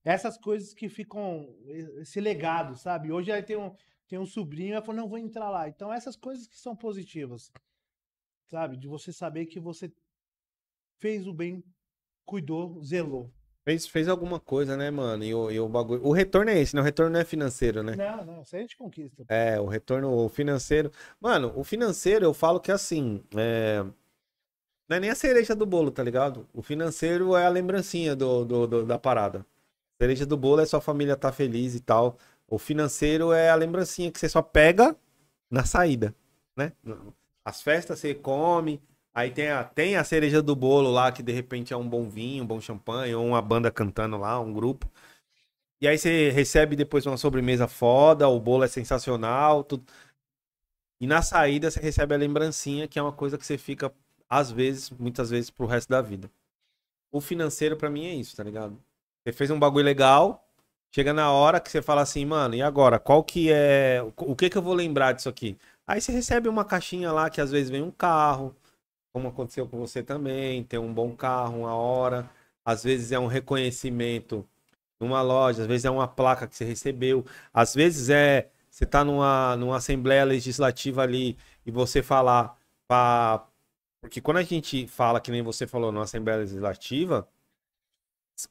Essas coisas que ficam... Esse legado, sabe? Hoje ela tem um sobrinho, ela falou, não, vou entrar lá. Então, essas coisas que são positivas, sabe? De você saber que você fez o bem cuidou, zelou. Fez alguma coisa, né, mano? E o bagulho. O retorno é esse, né? O retorno não é financeiro, né? Não, isso aí a gente conquista. É, o retorno o financeiro. Mano, o financeiro eu falo que assim. Não é nem a cereja do bolo, tá ligado? O financeiro é a lembrancinha da parada. A cereja do bolo é sua família tá feliz e tal. O financeiro é a lembrancinha que você só pega na saída, né? As festas você come, aí tem a cereja do bolo lá, que de repente é um bom vinho, um bom champanhe, ou uma banda cantando lá, um grupo. E aí você recebe depois uma sobremesa foda, o bolo é sensacional, tudo. E na saída você recebe a lembrancinha, que é uma coisa que você fica, às vezes, muitas vezes, pro resto da vida. O financeiro pra mim é isso, tá ligado? Você fez um bagulho legal, chega na hora que você fala assim, mano, e agora? Qual que é. O que que eu vou lembrar disso aqui? Aí você recebe uma caixinha lá que às vezes vem um carro, como aconteceu com você também, tem um bom carro, uma hora. Às vezes é um reconhecimento numa loja, às vezes é uma placa que você recebeu, às vezes você tá numa Assembleia Legislativa ali e você falar pra. Porque quando a gente fala, que nem você falou, numa Assembleia Legislativa,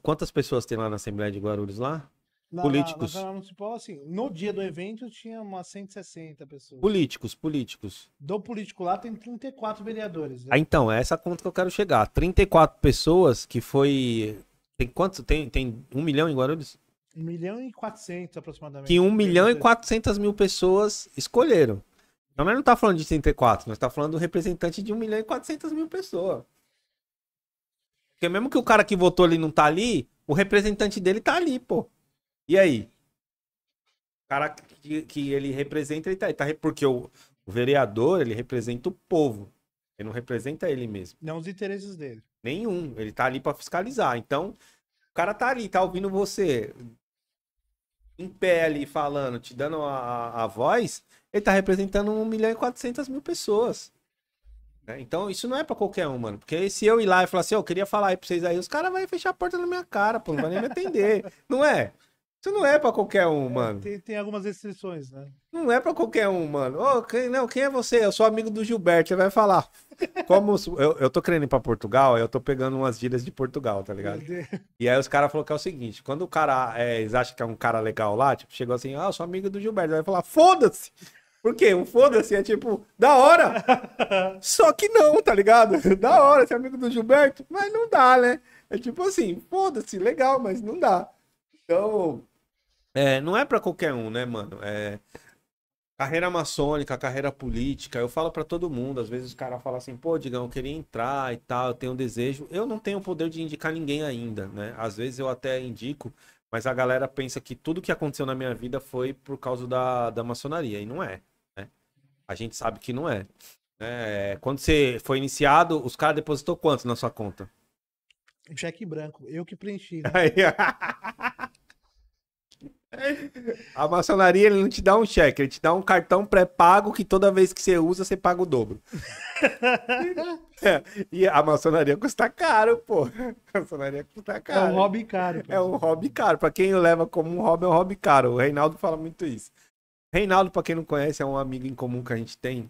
quantas pessoas tem lá na Assembleia de Guarulhos lá? Na Políticos. Câmara Municipal, assim, no dia do evento tinha umas 160 pessoas. Políticos. Do político lá tem 34 vereadores. Né? Ah, então, é essa conta que eu quero chegar. 34 pessoas que foi. Tem quantos? Tem 1 milhão em Guarulhos? 1.400.000 aproximadamente. Que 1.400.000 pessoas escolheram. Então nós não tá falando de 34, nós tá falando do representante de 1.400.000 pessoas. Porque mesmo que o cara que votou ali não tá ali, o representante dele tá ali, pô. E aí? O cara que ele representa, ele tá aí. Porque o vereador, ele representa o povo. Ele não representa ele mesmo. Não os interesses dele. Nenhum. Ele tá ali pra fiscalizar. Então, o cara tá ali, tá ouvindo você em pé ali falando, te dando a voz, ele tá representando 1.400.000 pessoas. Né? Então, isso não é pra qualquer um, mano. Porque se eu ir lá e falar assim, eu queria falar aí pra vocês aí, os caras vão fechar a porta na minha cara, pô, não vai nem me atender. Não é? Isso não é pra qualquer um, mano. Tem algumas restrições, né? Não é pra qualquer um, mano. Ô, quem é você? Eu sou amigo do Gilberto, você vai falar. Como eu tô querendo ir pra Portugal, eu tô pegando umas gírias de Portugal, tá ligado? E aí os caras falaram que é o seguinte, quando o cara, eles acham que é um cara legal lá, tipo, chegou assim, eu sou amigo do Gilberto, vai falar, foda-se! Por quê? Um foda-se é tipo, da hora! Só que não, tá ligado? Da hora, ser amigo do Gilberto, mas não dá, né? É tipo assim, foda-se, legal, mas não dá. Então, não é pra qualquer um, né, mano? Carreira maçônica, carreira política, eu falo pra todo mundo, às vezes os caras falam assim, pô, Digão, eu queria entrar e tal, eu tenho um desejo. Eu não tenho o poder de indicar ninguém ainda, né? Às vezes eu até indico, mas a galera pensa que tudo que aconteceu na minha vida foi por causa da maçonaria, e não é, né? A gente sabe que não é. Quando você foi iniciado, os caras depositou quanto na sua conta? Um cheque branco, eu que preenchi, né? Aí, a maçonaria, ele não te dá um cheque, ele te dá um cartão pré-pago que toda vez que você usa, você paga o dobro. E a maçonaria custa caro, pô. A maçonaria custa É caro. um hobby caro. É um hobby caro. Pra quem leva como um hobby, é um hobby caro. O Reinaldo fala muito isso. Reinaldo, pra quem não conhece, é um amigo em comum que a gente tem. O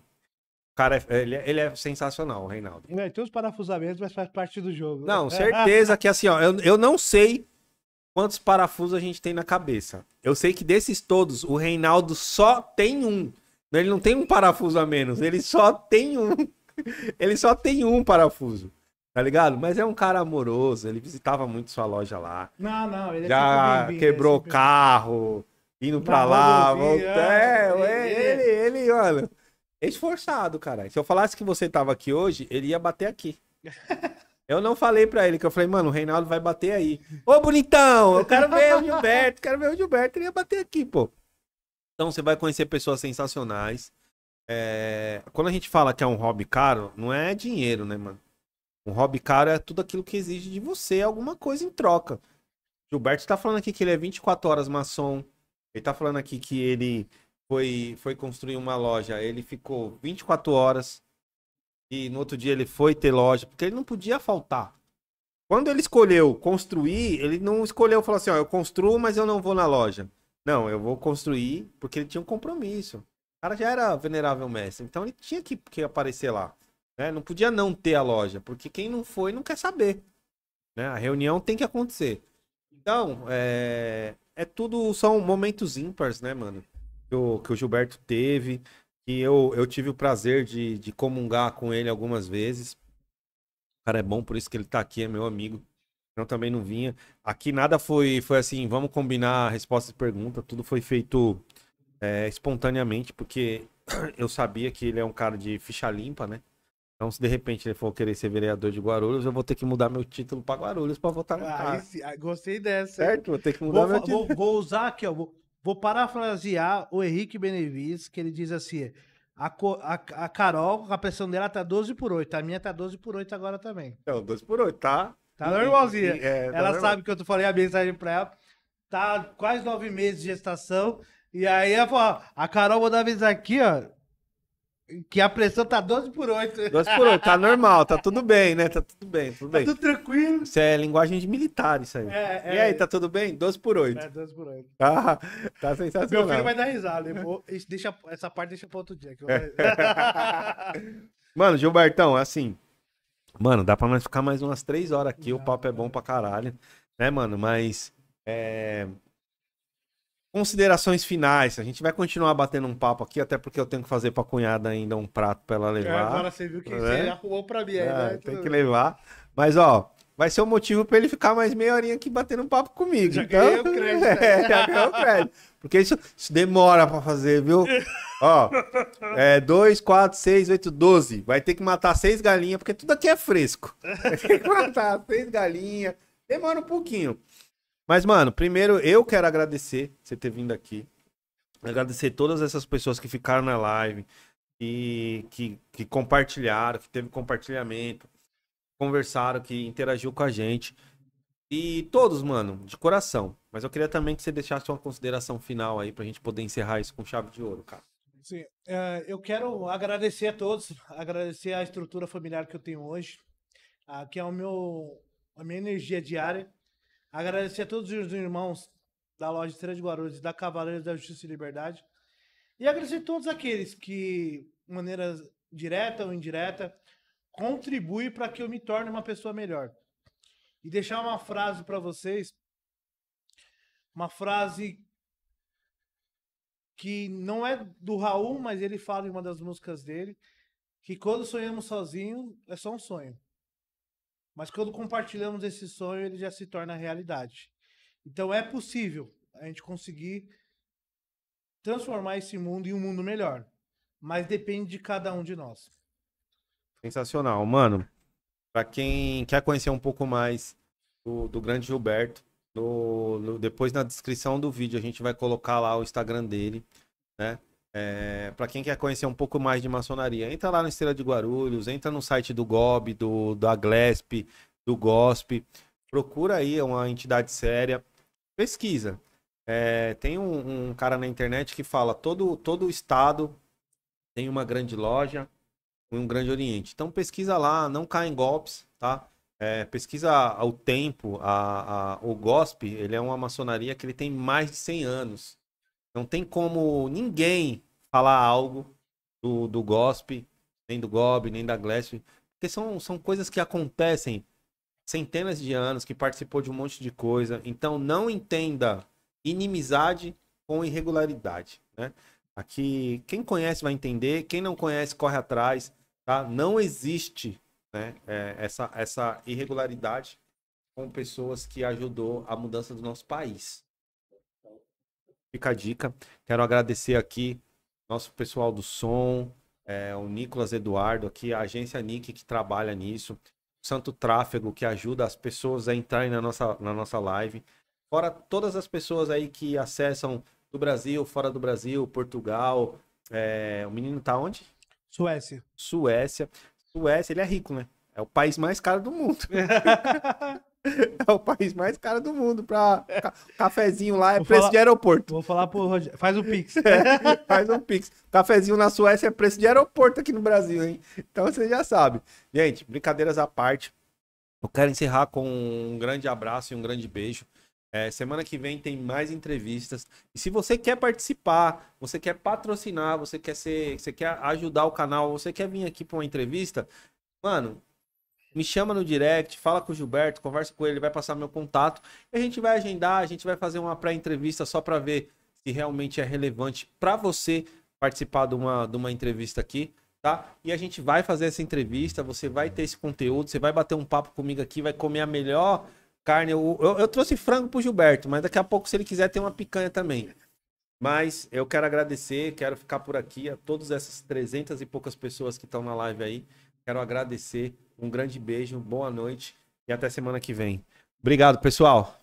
cara, ele é sensacional, o Reinaldo. Tem os parafusamentos, mas faz parte do jogo. Não, certeza que assim, ó, eu não sei quantos parafusos a gente tem na cabeça. Eu sei que desses todos, o Reinaldo só tem um. Ele não tem um parafuso a menos, ele só tem um. Ele só tem um parafuso, tá ligado? Mas é um cara amoroso, ele visitava muito sua loja lá. Não, ele Já quebrou sempre... carro, indo pra Na lá, rodovia, ele, mano, é esforçado, cara. Se eu falasse que você tava aqui hoje, ele ia bater aqui. Eu não falei pra ele, que eu falei, mano, o Reinaldo vai bater aí. Ô, bonitão, eu quero ver o Gilberto, ele ia bater aqui, pô. Então você vai conhecer pessoas sensacionais. Quando a gente fala que é um hobby caro, não é dinheiro, né, mano? Um hobby caro é tudo aquilo que exige de você alguma coisa em troca. Gilberto tá falando aqui que ele é 24 horas maçom. Ele tá falando aqui que ele foi construir uma loja. Ele ficou 24 horas. E no outro dia ele foi ter loja, porque ele não podia faltar. Quando ele escolheu construir, ele não escolheu, falou assim, ó, eu construo, mas eu não vou na loja. Não, eu vou construir porque ele tinha um compromisso. O cara já era venerável mestre, então ele tinha que aparecer lá. Né? Não podia não ter a loja, porque quem não foi não quer saber. né? A reunião tem que acontecer. Então, tudo, são momentos ímpares, né, mano? Que o Gilberto teve, que eu tive o prazer de comungar com ele algumas vezes. O cara é bom, por isso que ele tá aqui, é meu amigo. Eu também não vinha. Aqui nada foi assim, vamos combinar resposta e pergunta, tudo foi feito espontaneamente, porque eu sabia que ele é um cara de ficha limpa, né? Então, se de repente ele for querer ser vereador de Guarulhos, eu vou ter que mudar meu título pra Guarulhos pra votar no Aí, cara. sim, gostei dessa, hein? Certo? Vou ter que mudar meu título. Vou usar aqui, ó. Vou parafrasear o Henrique Benevides, que ele diz assim: a Carol, a pressão dela tá 12/8. A minha tá 12/8 agora também. Então, 2/8, tá? Tá normalzinha. Tá Ela normal. sabe que eu falei a mensagem pra ela. Tá quase 9 meses de gestação. E aí ela falou: ó, a Carol vou dar avisar aqui, ó. Que a pressão tá 12/8. 2/8, tá normal, tá tudo bem, né? Tá tudo bem, tudo Tá bem. tudo tranquilo. Isso é linguagem de militar, isso aí. E aí, tá tudo bem? 12/8. É, 12/8. Tá sensacional. Meu filho vai dar risada. Essa parte deixa pra outro dia. Mano, Gilbertão, assim. Mano, dá pra nós ficar mais umas 3 horas aqui. O papo é bom pra caralho. Né, mano? Mas. Considerações finais. A gente vai continuar batendo um papo aqui, até porque eu tenho que fazer pra cunhada ainda um prato pra ela levar. Agora você viu que né? você arrumou pra mim aí, né? Tem que levar. Mas, ó, vai ser um motivo pra ele ficar mais meia horinha aqui batendo um papo comigo. Já então, ganhei o crédito, né? já ganhou o crédito. Porque isso demora pra fazer, viu? Ó, 2, 4, 6, 8, 12. Vai ter que matar 6 galinhas, porque tudo aqui é fresco. Vai ter que matar 6 galinhas. Demora um pouquinho. Mas, mano, primeiro eu quero agradecer você ter vindo aqui. Agradecer todas essas pessoas que ficaram na live e que compartilharam, que teve compartilhamento, conversaram, que interagiu com a gente. E todos, mano, de coração. Mas eu queria também que você deixasse uma consideração final aí pra gente poder encerrar isso com chave de ouro, cara. Sim, eu quero agradecer a todos, agradecer a estrutura familiar que eu tenho hoje, que é a minha energia diária. Agradecer a todos os irmãos da loja Estrela de Guarulhos e da Cavaleiros da Justiça e Liberdade. E agradecer a todos aqueles que, de maneira direta ou indireta, contribuem para que eu me torne uma pessoa melhor. E deixar uma frase para vocês, uma frase que não é do Raul, mas ele fala em uma das músicas dele, que quando sonhamos sozinhos é só um sonho. Mas quando compartilhamos esse sonho, ele já se torna realidade. Então é possível a gente conseguir transformar esse mundo em um mundo melhor. Mas depende de cada um de nós. Sensacional, mano. Pra quem quer conhecer um pouco mais do grande Gilberto, depois na descrição do vídeo a gente vai colocar lá o Instagram dele, né? Pra quem quer conhecer um pouco mais de maçonaria, entra lá no Estrela de Guarulhos, entra no site do GOB, da Glesp, do GOSP, procura aí uma entidade séria, pesquisa. Tem um cara na internet que fala, todo estado tem uma grande loja, um grande oriente. Então pesquisa lá, não cai em golpes, tá? Pesquisa o tempo, o GOSP, ele é uma maçonaria que ele tem mais de 100 anos. Não tem como ninguém falar algo do GOSP, nem do GOB, nem da Glesp, porque são coisas que acontecem centenas de anos, que participou de um monte de coisa. Então não entenda inimizade com irregularidade, né? Aqui, quem conhece vai entender, quem não conhece corre atrás, tá? Não existe, né, essa irregularidade com pessoas que ajudou a mudança do nosso país. Fica a dica. Quero agradecer aqui nosso pessoal do som, o Nicolas Eduardo aqui, a agência Nick que trabalha nisso, o Santo Tráfego que ajuda as pessoas a entrarem na nossa live. Fora todas as pessoas aí que acessam do Brasil, fora do Brasil, Portugal. O menino tá onde? Suécia. Suécia, ele é rico, né? É o país mais caro do mundo. É o país mais caro do mundo. Cafezinho lá é preço de aeroporto. Vou falar pro Rogério. Faz o Pix. Faz um Pix. Cafezinho na Suécia é preço de aeroporto aqui no Brasil, hein? Então você já sabe. Gente, brincadeiras à parte. Eu quero encerrar com um grande abraço e um grande beijo. Semana que vem tem mais entrevistas. E se você quer participar, você quer patrocinar, você quer ajudar o canal, você quer vir aqui para uma entrevista, mano, me chama no direct, fala com o Gilberto, conversa com ele, vai passar meu contato. E a gente vai agendar, a gente vai fazer uma pré-entrevista só para ver se realmente é relevante para você participar de uma entrevista aqui, tá? E a gente vai fazer essa entrevista, você vai ter esse conteúdo, você vai bater um papo comigo aqui, vai comer a melhor carne. Eu trouxe frango pro Gilberto, mas daqui a pouco, se ele quiser, tem uma picanha também. Mas eu quero agradecer, quero ficar por aqui a todas essas 300 e poucas pessoas que estão na live aí. Quero agradecer, um grande beijo, boa noite e até semana que vem. Obrigado, pessoal.